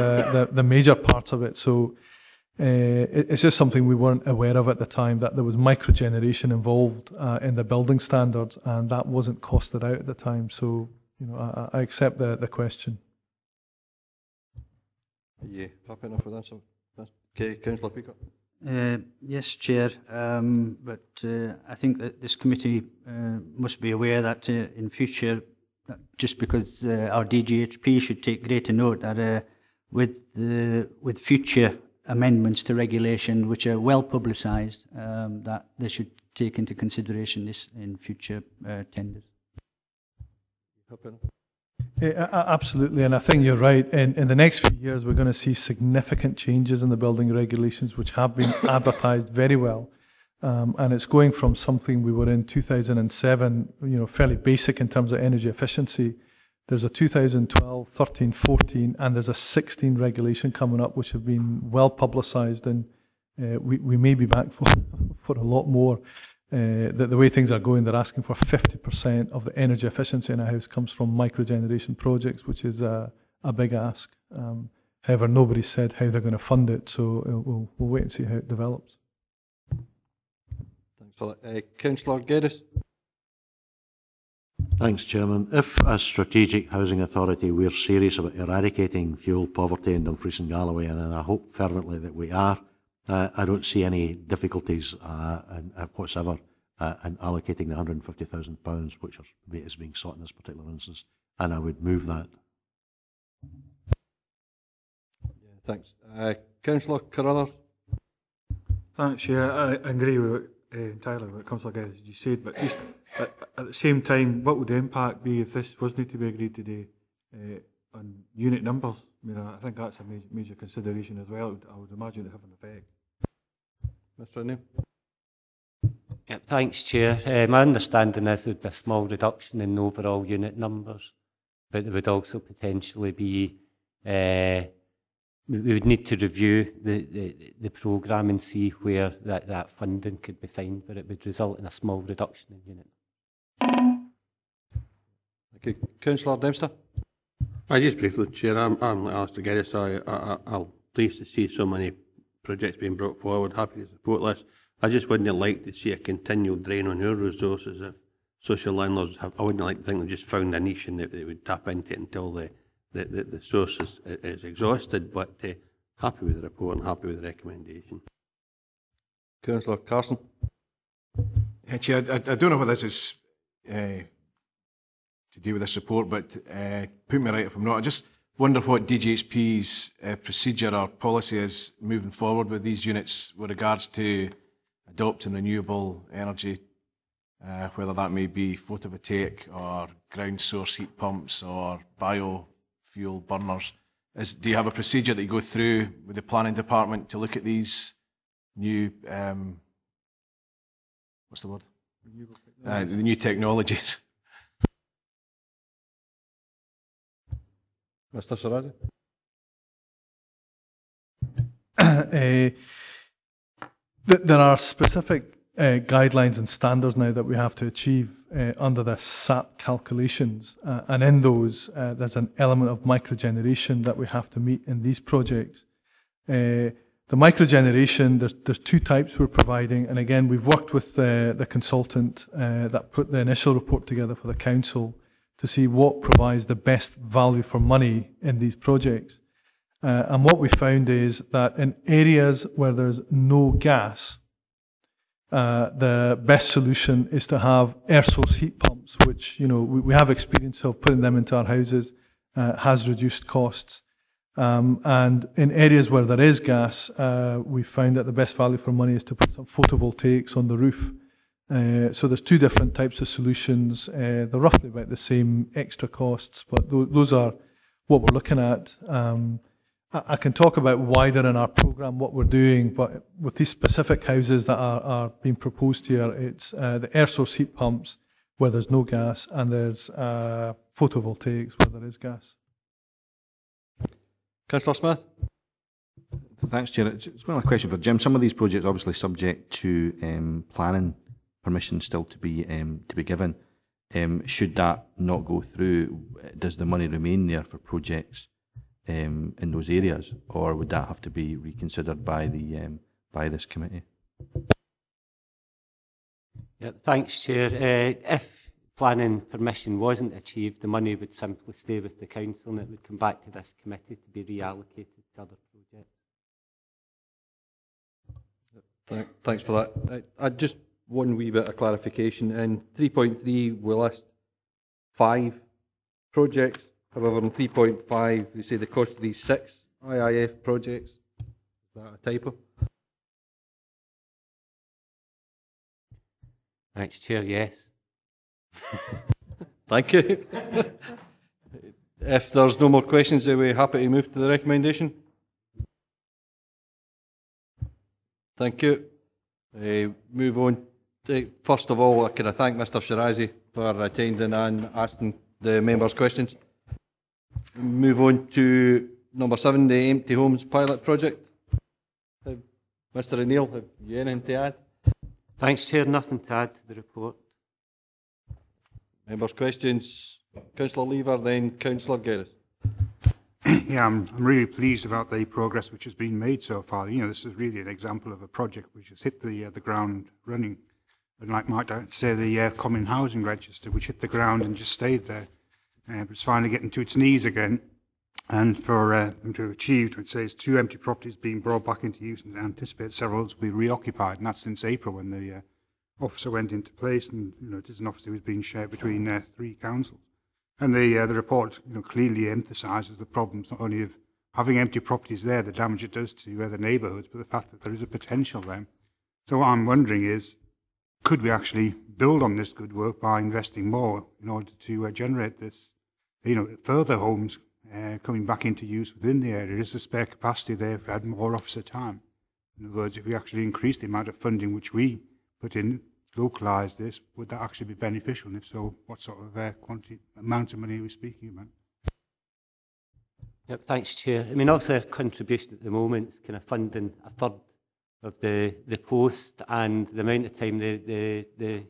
the major parts of it. So it's just something we weren't aware of at the time, that there was microgeneration involved in the building standards, and that wasn't costed out at the time. So, you know, I accept the question.
Yeah, happy enough with that. So, okay, Councillor Peacock.
Yes, Chair, but I think that this committee must be aware that in future just because our DGHP should take greater note that with future amendments to regulation, which are well publicised, that they should take into consideration this in future tenders.
Absolutely, and I think you're right. In the next few years, we're going to see significant changes in the building regulations, which have been advertised very well. And it's going from something we were in 2007, fairly basic in terms of energy efficiency. There's a 2012, 13, 14, and there's a 16 regulation coming up, which have been well publicised, and we may be back for a lot more. The way things are going, they're asking for 50% of the energy efficiency in a house comes from microgeneration projects, which is a big ask. However, nobody said how they're going to fund it, so we'll wait and see how it develops.
Thanks for that. Councillor Geddes.
Thanks, Chairman. If, as Strategic Housing Authority, we're serious about eradicating fuel poverty in Dumfries and Galloway, and I hope fervently that we are, I don't see any difficulties whatsoever in allocating the £150,000, which is being sought in this particular instance, and I would move that.
Yeah, thanks. Councillor Carruthers.
Thanks, yeah, I agree with entirely what Councillor Geddes just said, but just at the same time, what would the impact be if this wasn't to be agreed today on unit numbers? I mean, I think that's a major consideration as well. I would imagine it have an effect.
Mr. O'Neill.
Yep, thanks, Chair. My understanding is there would be a small reduction in overall unit numbers, but there would also potentially be, we would need to review the programme and see where that funding could be found, but it would result in a small reduction in unit.
Thank you. Councillor Dempster.
I just briefly, Chair, I'm Alistair Geddes, so I'm pleased to see so many projects being brought forward, happy to support this. I just wouldn't like to see a continual drain on our resources if social landlords I wouldn't like to think they've just found a niche and that they would tap into it until the source is exhausted, but happy with the report and happy with the recommendation.
Councillor Carson.
Chair, I don't know whether this is to do with this report, but put me right if I'm not. I just wonder what DGHP's procedure or policy is moving forward with these units with regards to adopting renewable energy, whether that may be photovoltaic or ground source heat pumps or biofuel burners. Do you have a procedure that you go through with the planning department to look at these new, what's the word? The new technologies.
Mr. Saraji.
There are specific guidelines and standards now that we have to achieve under the SAP calculations, and in those there's an element of microgeneration that we have to meet in these projects. The microgeneration, there's two types we're providing, and again we've worked with the consultant that put the initial report together for the council to see what provides the best value for money in these projects. And what we found is that in areas where there's no gas, the best solution is to have air source heat pumps, which we have experience of putting them into our houses, has reduced costs. And in areas where there is gas, we found that the best value for money is to put some photovoltaics on the roof. So there's two different types of solutions. They're roughly about the same extra costs, but those are what we're looking at. I can talk about wider in our programme what we're doing, but with these specific houses that are being proposed here, it's the air source heat pumps where there's no gas, and there's photovoltaics where there is gas.
Councillor Smith.
Thanks, Chair. It's well a question for Jim. Some of these projects are obviously subject to planning permission still to be given. Should that not go through, does the money remain there for projects in those areas, or would that have to be reconsidered by this committee?
Yeah, thanks, Chair. If planning permission wasn't achieved, the money would simply stay with the council and it would come back to this committee to be reallocated to other projects.
Thanks for that. I just one wee bit of clarification. In 3.3 we list 5 projects. However, in 3.5, we say the cost of these 6 IIF projects. Is that a typo?
Thanks, Chair, yes.
Thank you. If there's no more questions, are we happy to move to the recommendation? Thank you. Move on. First of all, can I thank Mr Shirazi for attending and asking the members questions. Move on to number 7, the Empty Homes Pilot Project. Mr O'Neill, have you anything to add?
Thanks, Chair. Nothing to add to the report.
Members' questions. Councillor Lever, then Councillor Geddes.
Yeah, I'm really pleased about the progress which has been made so far. You know, this is really an example of a project which has hit the ground running. And like might I say, the Common Housing Register, which hit the ground and just stayed there. But it's finally getting to its knees again. And for them to have achieved, I'd say, is 2 empty properties being brought back into use, and anticipate several others will be reoccupied. And that's since April, when the officer went into place, and it is an officer who's been shared between 3 councils. And the report clearly emphasises the problems not only of having empty properties there, the damage it does to the neighbourhoods, but the fact that there is a potential there. So what I'm wondering is, could we actually build on this good work by investing more in order to generate this, further homes coming back into use within the area? Is the spare capacity there if we had more officer time? In other words, if we actually increase the amount of funding which we put in, localise this, would that actually be beneficial? And if so, what sort of quantity, amount of money are we speaking about?
Yep, thanks, Chair. I mean, obviously our contribution at the moment is kind of funding a third of the post, and the amount of time the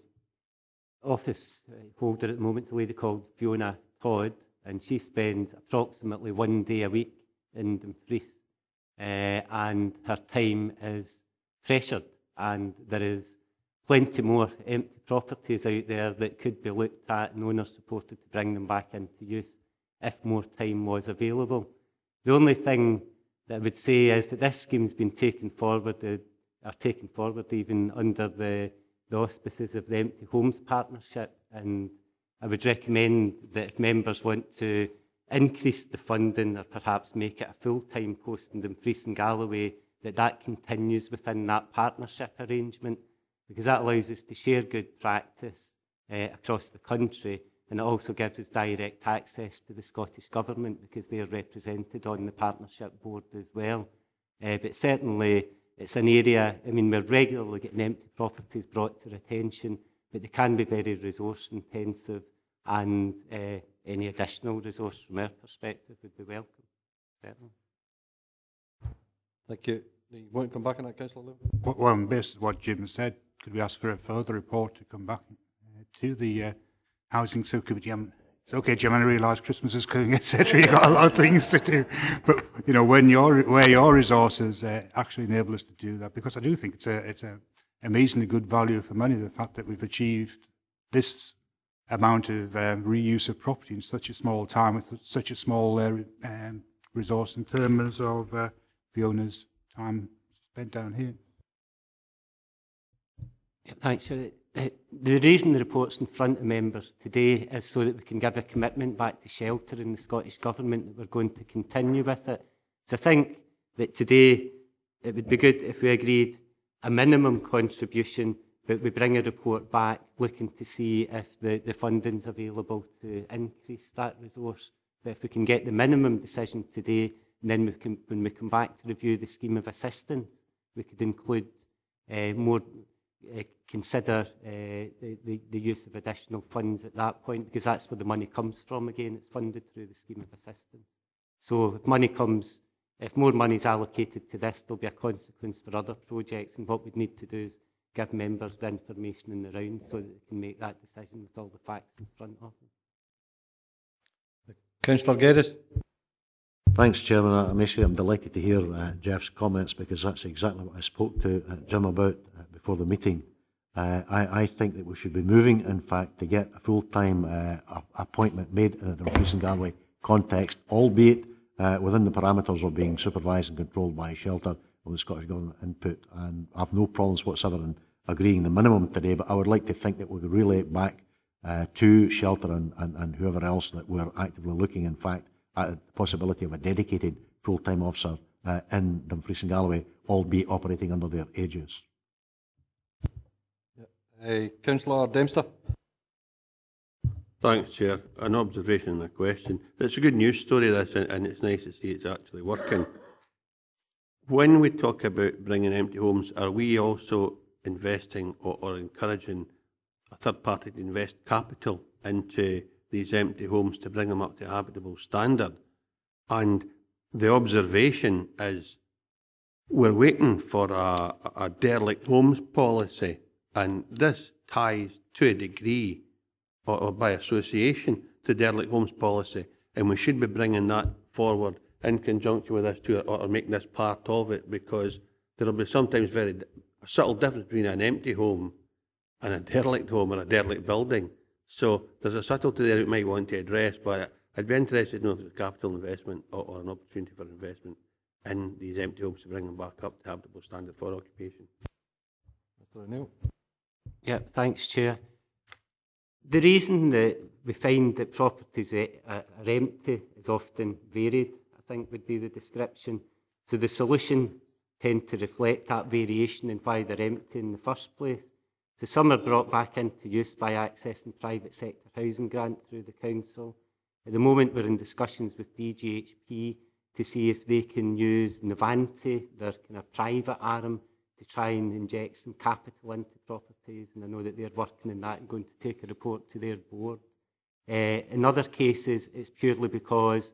office holder at the moment is a lady called Fiona Todd, and she spends approximately 1 day a week in Dumfries, and her time is pressured, and there is plenty more empty properties out there that could be looked at and owners supported to bring them back into use if more time was available. The only thing that I would say is that this scheme's been taken forward even under the auspices of the Empty Homes Partnership, and I would recommend that if members want to increase the funding or perhaps make it a full-time post in Dumfries and Galloway, that continues within that partnership arrangement, because that allows us to share good practice across the country, and it also gives us direct access to the Scottish Government because they are represented on the partnership board as well. But certainly it's an area, I mean, we're regularly getting empty properties brought to our attention, but they can be very resource intensive, and any additional resource from our perspective would be welcome, certainly.
Thank you. You want to come back on that, Councillor Lever?
Well, based on what Jim said, could we ask for a further report to come back to the Housing Subcommittee? It's okay, Jim, I realise Christmas is coming, etc. You've got a lot of things to do. But, where your resources actually enable us to do that, because I do think it's a amazingly good value for money, the fact that we've achieved this amount of reuse of property in such a small time with such a small resource in terms of Fiona's time spent down here.
Thanks. The reason the report's in front of members today is so that we can give a commitment back to Shelter and the Scottish Government that we're going to continue with it. So I think that today it would be good if we agreed a minimum contribution, but we bring a report back looking to see if the funding's available to increase that resource. But if we can get the minimum decision today, and then when we come back to review the scheme of assistance, we could include consider the use of additional funds at that point, because that's where the money comes from again. It's funded through the scheme of assistance. So if more money is allocated to this, there'll be a consequence for other projects, and what we'd need to do is give members the information in the round so that they can make that decision with all the facts in front of them.
Councillor Geddes.
Thanks, Chairman. I may say I'm delighted to hear Jeff's comments, because that's exactly what I spoke to Jim about before the meeting. I think that we should be moving, in fact, to get a full-time appointment made in the Dumfries and Galloway context, albeit within the parameters of being supervised and controlled by Shelter with the Scottish Government input. And I have no problems whatsoever in agreeing the minimum today, but I would like to think that we could relay it back to Shelter and whoever else that we're actively looking, in fact, at the possibility of a dedicated full-time officer in Dumfries and Galloway, albeit operating under their aegis.
Councillor Dempster.
Thanks, Chair. An observation and a question. It's a good news story, this, and it's nice to see it's actually working. When we talk about bringing empty homes, are we also investing or encouraging a third party to invest capital into these empty homes to bring them up to habitable standard? And the observation is we're waiting for a derelict homes policy, and this ties to a degree or by association to derelict homes policy, and we should be bringing that forward in conjunction with this too, or making this part of it, because there will be sometimes a subtle difference between an empty home and a derelict home or a derelict building. So there's a subtlety there you might want to address, but I'd be interested to know if it's capital investment or an opportunity for investment in these empty homes to bring them back up to habitable standard for occupation.
Mr. O'Neill.
Yeah, thanks, Chair. The reason that we find that properties are empty is often varied, I think would be the description. So the solution tend to reflect that variation in why they're empty in the first place. So some are brought back into use by accessing private sector housing grant through the council. At the moment we're in discussions with DGHP to see if they can use Novanti, their kind of private arm, to try and inject some capital into properties, and I know that they're working on that and going to take a report to their board. In other cases, it's purely because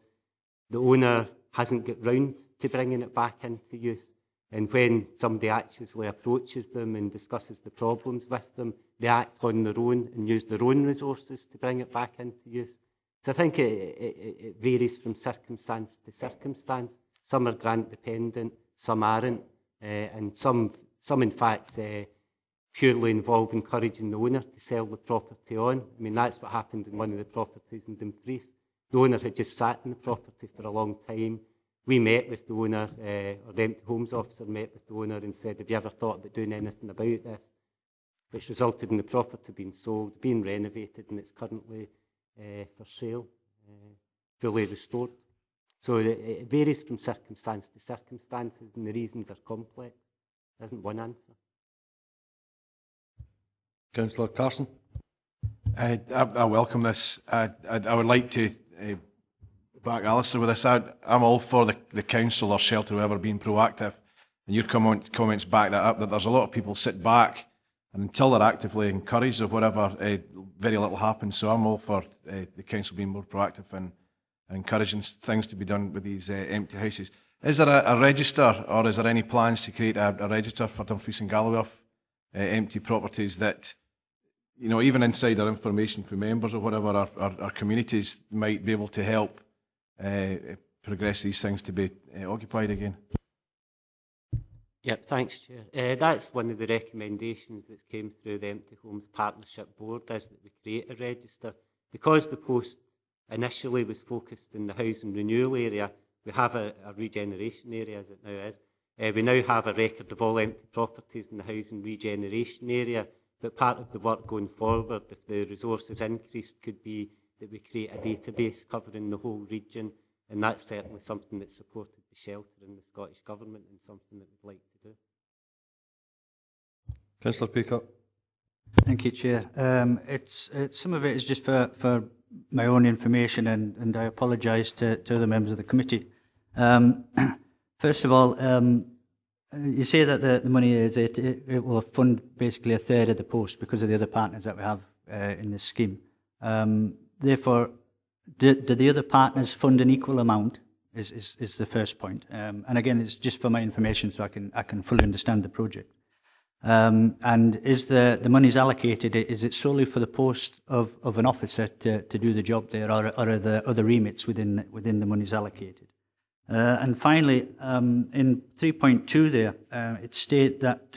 the owner hasn't got round to bringing it back into use, and when somebody actually approaches them and discusses the problems with them, they act on their own and use their own resources to bring it back into use. So I think it varies from circumstance to circumstance. Some are grant dependent, some aren't. And some in fact, purely involve encouraging the owner to sell the property on. I mean, that's what happened in one of the properties in Dumfries. The owner had just sat in the property for a long time. We met with the owner, or the empty homes officer met with the owner and said, have you ever thought about doing anything about this? Which resulted in the property being sold, being renovated, and it's currently for sale, fully restored. So it varies from circumstance to circumstances, and the reasons are complex. There isn't one answer.
Councillor Carson.
I welcome this. I would like to back Alistair with this. I'm all for the council or shelter, whoever, being proactive. And your comments back that up, that there's a lot of people sit back, and until they're actively encouraged or whatever, very little happens. So I'm all for the council being more proactive and encouraging things to be done with these empty houses. Is there a register, or is there any plans to create a register for Dumfries and Galloway of empty properties that, you know, even inside our information for members or whatever, our communities might be able to help progress these things to be occupied again?
Yep, thanks, Chair. That's one of the recommendations that came through the Empty Homes Partnership Board, is that we create a register. Because the post initially was focused in the housing renewal area, we have a regeneration area, as it now is. We now have a record of all empty properties in the housing regeneration area, but part of the work going forward, if the resources increased, could be that we create a database covering the whole region, and that's certainly something that's supported the shelter in the Scottish Government and something that we'd like to do.
Councillor Peacock.
Thank you, Chair. It's some of it is just for my own information, and I apologise to other members of the committee. First of all, you say that the money is it will fund basically a third of the post because of the other partners that we have in this scheme. Therefore, do the other partners fund an equal amount? Is the first point. And again, it's just for my information, so I can fully understand the project. And is the monies allocated, is it solely for the post of an officer to do the job there, or are there other remits within the monies allocated? And finally, in 3.2 there, it states that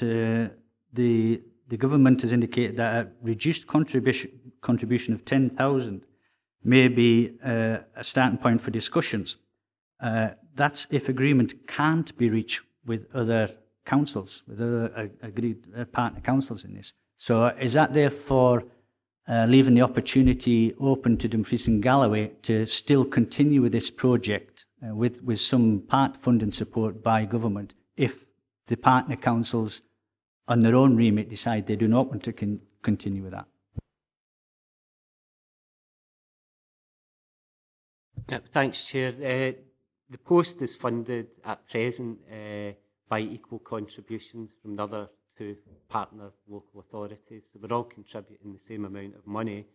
the government has indicated that a reduced contribution of 10,000 may be a starting point for discussions. That's if agreement can't be reached with other councils, with other agreed partner councils in this. So is that therefore leaving the opportunity open to Dumfries and Galloway to still continue with this project with some part funding support by government if the partner councils on their own remit decide they do not want to continue with that.
Thanks, Chair. The post is funded at present by equal contributions from the other two partner local authorities. So we're all contributing the same amount of money.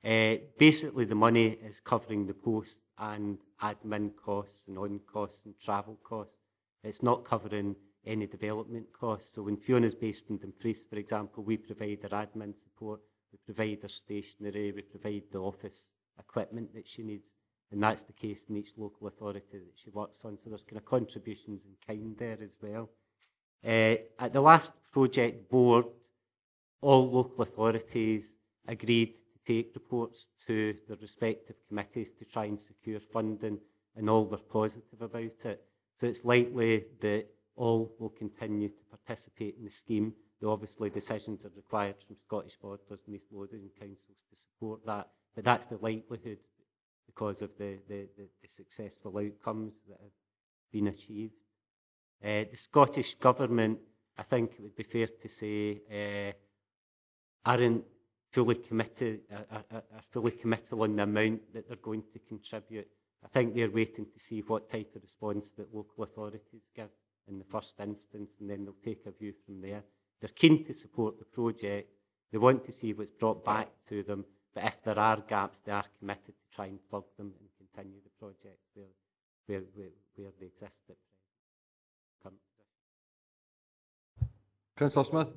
Basically, the money is covering the post and admin costs and on costs and travel costs. It's not covering any development costs. So when Fiona's based in Dumfries, for example, we provide her admin support, we provide her stationery, we provide the office equipment that she needs. And that's the case in each local authority that she works on. So there's kind of contributions in kind there as well. At the last project board, all local authorities agreed to take reports to their respective committees to try and secure funding, and all were positive about it. So it's likely that all will continue to participate in the scheme, though obviously decisions are required from Scottish Borders and East Lothian councils to support that. But that's the likelihood because of the successful outcomes that have been achieved. The Scottish Government, I think it would be fair to say, aren't fully committed, are fully committal on the amount that they're going to contribute. I think they're waiting to see what type of response that local authorities give in the first instance, and then they'll take a view from there. They're keen to support the project. They want to see what's brought back to them, but if there are gaps, they are committed to try and plug them and continue the project where they exist at present.
Councillor Smith.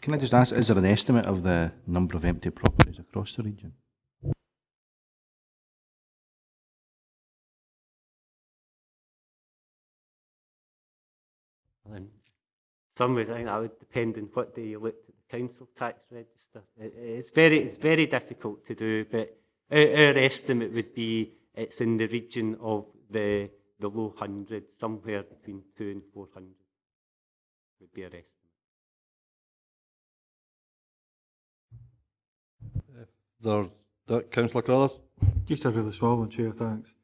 Can I just ask, is there an estimate of the number of empty properties across the region?
In some ways, I think that would depend on what day you looked at the council tax register. It's very difficult to do, but our estimate would be it's in the region of the low hundreds, somewhere between 200 and 400 would be our estimate.
Councillor Carruthers.
Just a really small one, Chair, thanks.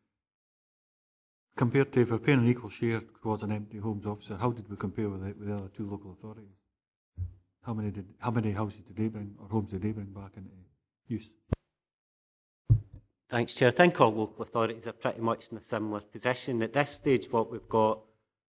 Compared to if we're paying an equal share towards an empty homes officer, how did we compare with the other two local authorities? How many houses did they bring, or homes did they bring back into use?
Thanks, Chair. I think all local authorities are pretty much in a similar position. At this stage, what we've got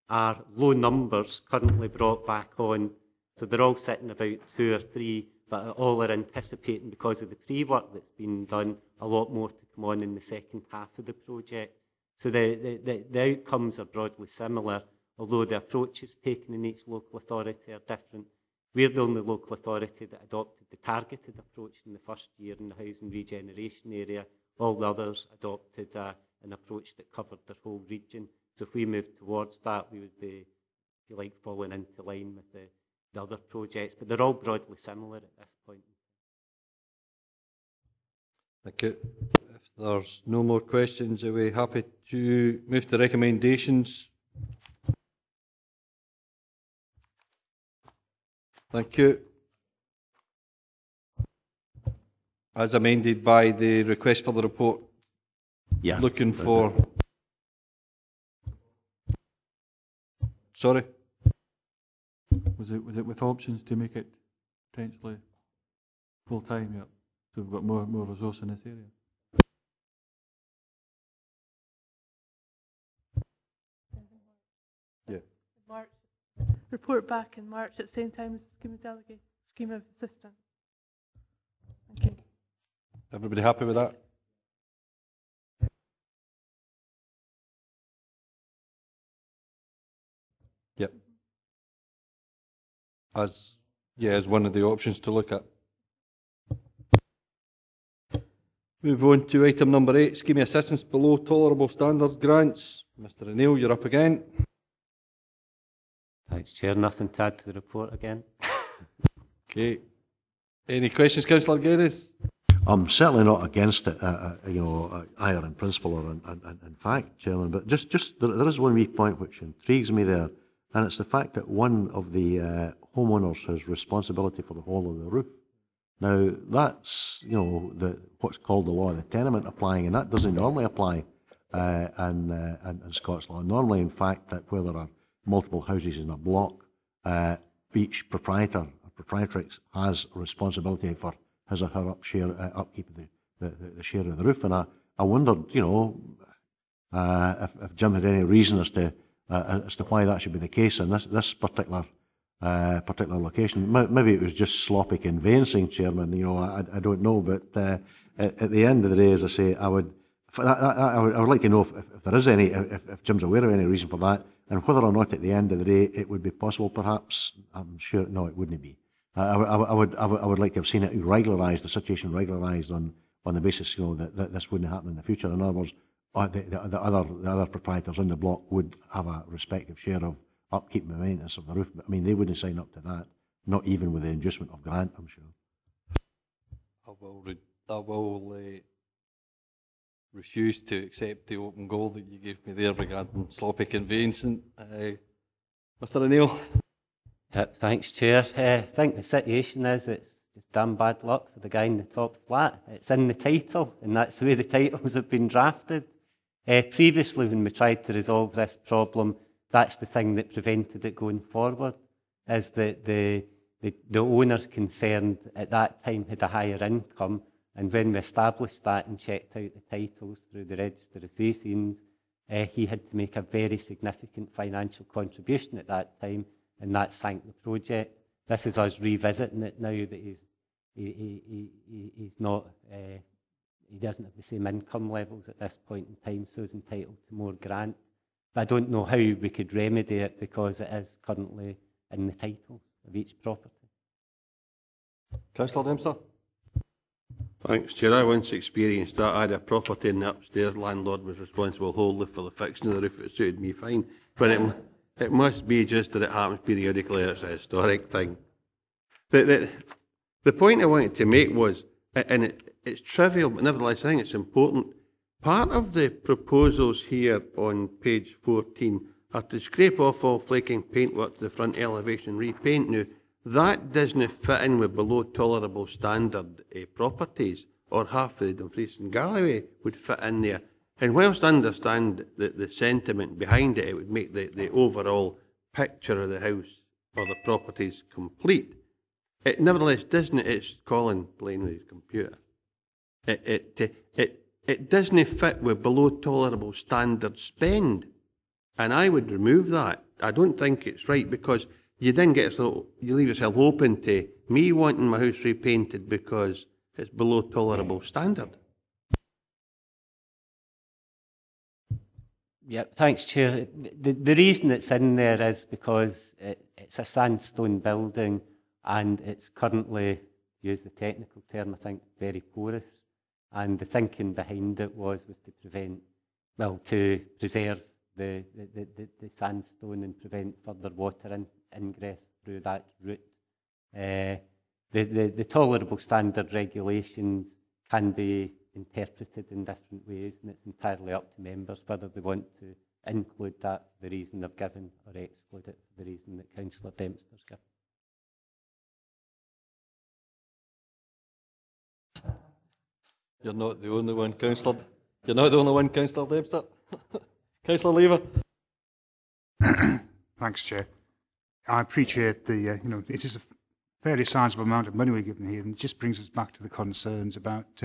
are low numbers currently brought back on. So they're all sitting about 2 or 3, but all are anticipating, because of the pre-work that's been done, a lot more to come on in the second half of the project. So the outcomes are broadly similar, although the approaches taken in each local authority are different. We're the only local authority that adopted the targeted approach in the first year in the housing regeneration area. All the others adopted an approach that covered their whole region. So if we moved towards that, we would be, if you like, falling into line with the other projects. But they're all broadly similar at this point.
Thank you. If there's no more questions, are we happy to move to recommendations? Thank you. As amended by the request for the report.
Yeah.
Looking for... Sorry?
Was it with options to make it potentially full-time, yeah? So we've got more resource in this area.
Yeah.
March. Report back in March at the same time as the scheme of delegate, scheme of assistant. Thank you.
Everybody happy with that? Yep. As one of the options to look at. Move on to item number 8, scheme assistance below tolerable standards grants. Mr. O'Neill, you're up again.
Thanks, Chair. Nothing to add to the report again.
Okay. Any questions, Councillor Geddes?
I'm certainly not against it, either in principle or in fact, Chairman, but just there is one wee point which intrigues me there, and it's the fact that one of the homeowners has responsibility for the whole of the roof. Now, that's, what's called the law of the tenement applying, and that doesn't normally apply in Scots law. Normally, in fact, that where there are multiple houses in a block, each proprietor or proprietrix has a responsibility for his or her upkeep of the share of the roof. And I wondered, if Jim had any reason as to why that should be the case in this particular location. Maybe it was just sloppy conveyancing, Chairman. I don't know. But at the end of the day, as I say, I would like to know if there is any, if Jim's aware of any reason for that, and whether or not at the end of the day it would be possible. Perhaps I'm sure no, it wouldn't be. I would like to have seen it regularised, the situation regularised on the basis that this wouldn't happen in the future. In other words, the other proprietors in the block would have a respective share of upkeep and maintenance of the roof. But I mean, they wouldn't sign up to that, not even with the inducement of grant, I'm sure.
I will refuse to accept the open goal that you gave me there regarding sloppy conveyancing. Mr. O'Neill.
Thanks, Chair. I think the situation is it's just damn bad luck for the guy in the top flat. It's in the title, and that's the way the titles have been drafted. Previously, when we tried to resolve this problem, that's the thing that prevented it going forward, is that the owner concerned at that time had a higher income, and when we established that and checked out the titles through the Register of Citizens, he had to make a very significant financial contribution at that time, and that sank the project. This is us revisiting it now that he's not, he doesn't have the same income levels at this point in time, so he's entitled to more grant. But I don't know how we could remedy it because it is currently in the titles of each property.
Councillor Dempster.
Thanks, Chair. I once experienced that. I had a property and the upstairs landlord was responsible wholly for the fixing of the roof. It suited me fine. But it must be just that it happens periodically. It's a historic thing. The point I wanted to make was, and it's trivial, but nevertheless I think it's important, part of the proposals here on page 14 are to scrape off all flaking paintwork to the front elevation, repaint. Now, that doesn't fit in with below tolerable standard properties, or half of the Dumfries and Galloway would fit in there. And whilst I understand the sentiment behind it, it would make the overall picture of the house or the properties complete. It nevertheless doesn't, it's Colin playing with his computer. It doesn't fit with below tolerable standard spend. And I would remove that. I don't think it's right, because you then you leave yourself open to me wanting my house repainted because it's below tolerable standard.
Yeah, thanks, Chair. The reason it's in there is because it's a sandstone building and it's currently, to use the technical term, I think, very porous. And the thinking behind it was to preserve the sandstone and prevent further water ingress through that route. The tolerable standard regulations can be interpreted in different ways, and it's entirely up to members whether they want to include that for the reason they've given or exclude it for the reason that Councillor Dempster's given.
You're not the only one, Councillor. You're not the only one, Councillor Dempster. Councillor Lever.
Thanks, Chair. I appreciate it is a fairly sizable amount of money we're given here, and it just brings us back to the concerns about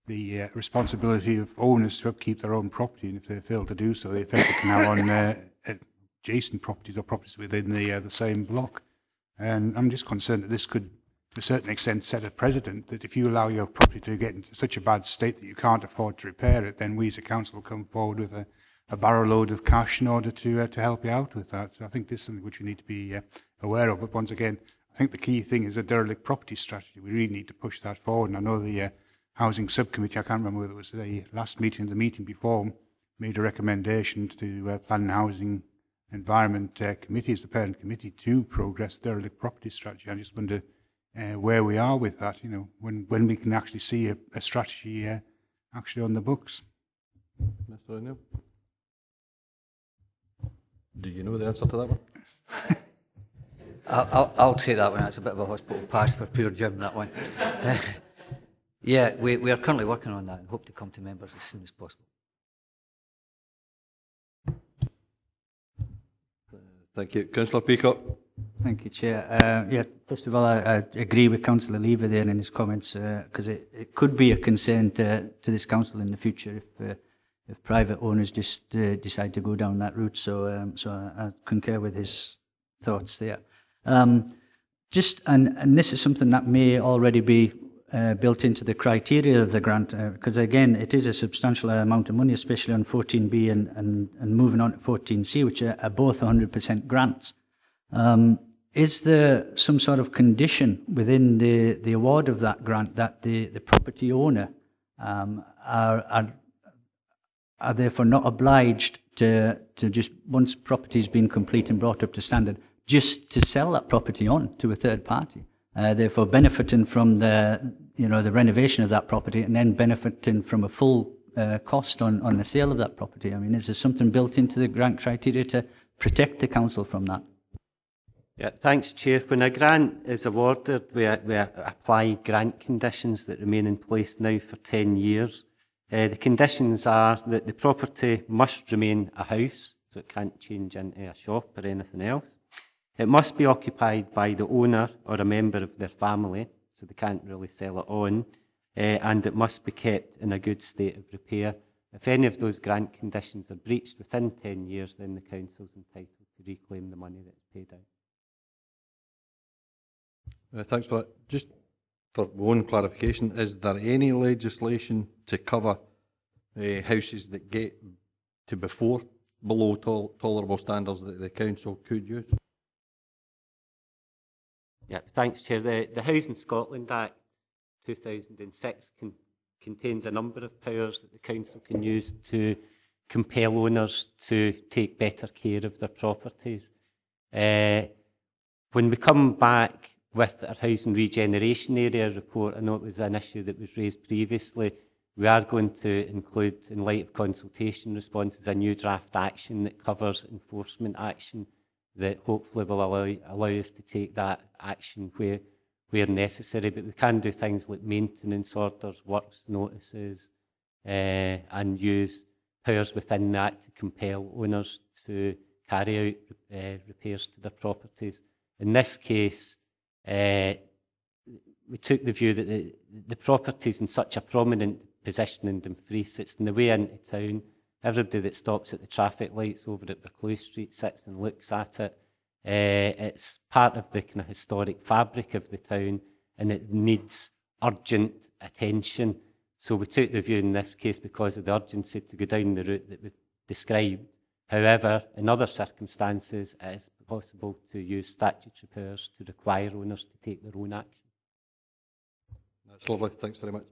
the responsibility of owners to upkeep their own property, and if they fail to do so, they affect it now on adjacent properties or properties within the same block. And I'm just concerned that this could, to a certain extent, set a precedent that if you allow your property to get into such a bad state that you can't afford to repair it, then we as a council will come forward with a barrow load of cash in order to help you out with that. So I think this is something which we need to be aware of. But once again, I think the key thing is a derelict property strategy. We really need to push that forward. And I know the Housing Subcommittee, I can't remember whether it was the last meeting or the meeting before, made a recommendation to Planning and Housing Environment Committee as the parent committee to progress the derelict property strategy. I just wonder where we are with that, when we can actually see a strategy actually on the books.
Mr. O'Neill. Do you know the answer to that one?
I'll take that one. That's a bit of a hospital pass for poor Jim, that one. Yeah, we are currently working on that and hope to come to members as soon as possible.
Thank you. Councillor Peacock.
Thank you, Chair. Yeah, first of all, I agree with Councillor Lever there in his comments, because it could be a concern to this council in the future if private owners just decide to go down that route. So I concur with his thoughts there. And this is something that may already be built into the criteria of the grant, because again, it is a substantial amount of money, especially on 14B and moving on to 14C, which are both 100% grants. Is there some sort of condition within the award of that grant that the property owner are therefore not obliged to just, once property's been complete and brought up to standard, just to sell that property on to a third party, therefore benefiting from the renovation of that property and then benefiting from a full cost on the sale of that property? I mean, is there something built into the grant criteria to protect the council from that?
Yeah, thanks, Chair. When a grant is awarded, we apply grant conditions that remain in place now for 10 years. The conditions are that the property must remain a house, so it can't change into a shop or anything else. It must be occupied by the owner or a member of their family, so they can't really sell it on, and it must be kept in a good state of repair. If any of those grant conditions are breached within 10 years, then the council is entitled to reclaim the money that's paid out.
Thanks for that. Just for one clarification, is there any legislation to cover houses that get to below tolerable standards that the council could use?
Yeah, thanks, Chair. The Housing Scotland Act 2006 contains a number of powers that the council can use to compel owners to take better care of their properties. When we come back with our housing regeneration area report, I know it was an issue that was raised previously, we are going to include, in light of consultation responses, a new draft action that covers enforcement action that hopefully will allow us to take that action where necessary. But we can do things like maintenance orders, works notices, and use powers within that to compel owners to carry out repairs to their properties. In this case, we took the view that the property's in such a prominent position in Dumfries, it's in the way into town. Everybody that stops at the traffic lights over at Buccleuch Street sits and looks at it. It's part of the kind of historic fabric of the town, and it needs urgent attention. So we took the view in this case, because of the urgency, to go down the route that we've described. However, in other circumstances, it is possible to use statutory powers to require owners to take their own action.
That's lovely. Thanks very much.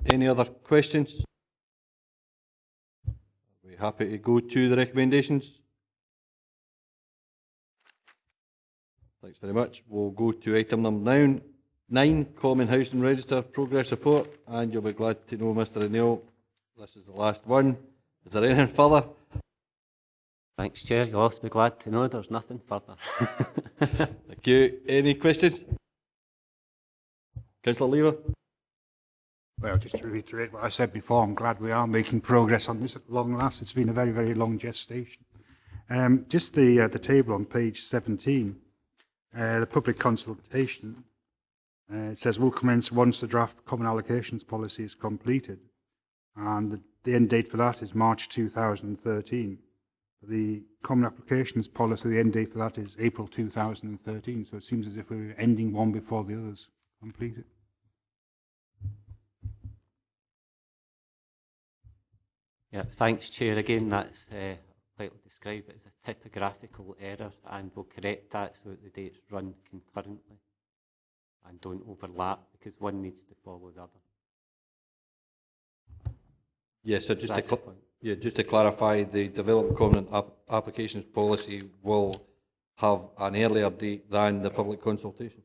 Any other questions? Are we happy to go to the recommendations? Thanks very much. We'll go to item number 9, Common Housing Register Progress Report, and you'll be glad to know, Mr O'Neill, this is the last one. Is there anything further?
Thanks, Chair. You'll also be glad to know there's nothing further.
Thank you. Any questions? Councillor Lever?
Well, just to reiterate what I said before, I'm glad we are making progress on this at long last. It's been a very, very long gestation. Just the table on page 17, the public consultation, it says will commence once the draft common allocations policy is completed. And the end date for that is March 2013. The common applications policy, the end date for that is April 2013. So it seems as if we're ending one before the others completed.
Yeah, thanks, Chair. Again, that's likely described as a typographical error, and we'll correct that so that the dates run concurrently and don't overlap, because one needs to follow the other.
Yes, so just to clarify, the Development Covenant Applications Policy will have an earlier date than the public consultation?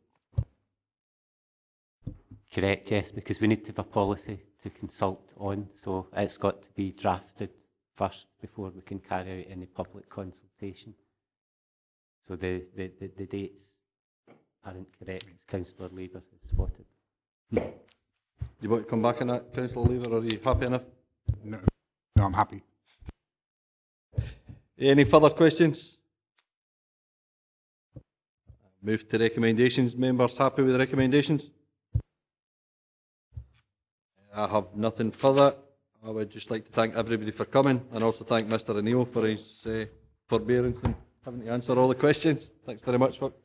Correct, yes, because we need to have a policy to consult on, so it's got to be drafted first before we can carry out any public consultation. So the dates aren't correct, as Councillor Lever has spotted.
Do you want to come back on that, Councillor Lever, or are you happy enough?
No, I'm happy.
Any further questions? Move to recommendations. Members happy with the recommendations? I have nothing further. I would just like to thank everybody for coming, and also thank Mr O'Neill for his forbearance and having to answer all the questions. Thanks very much, folks.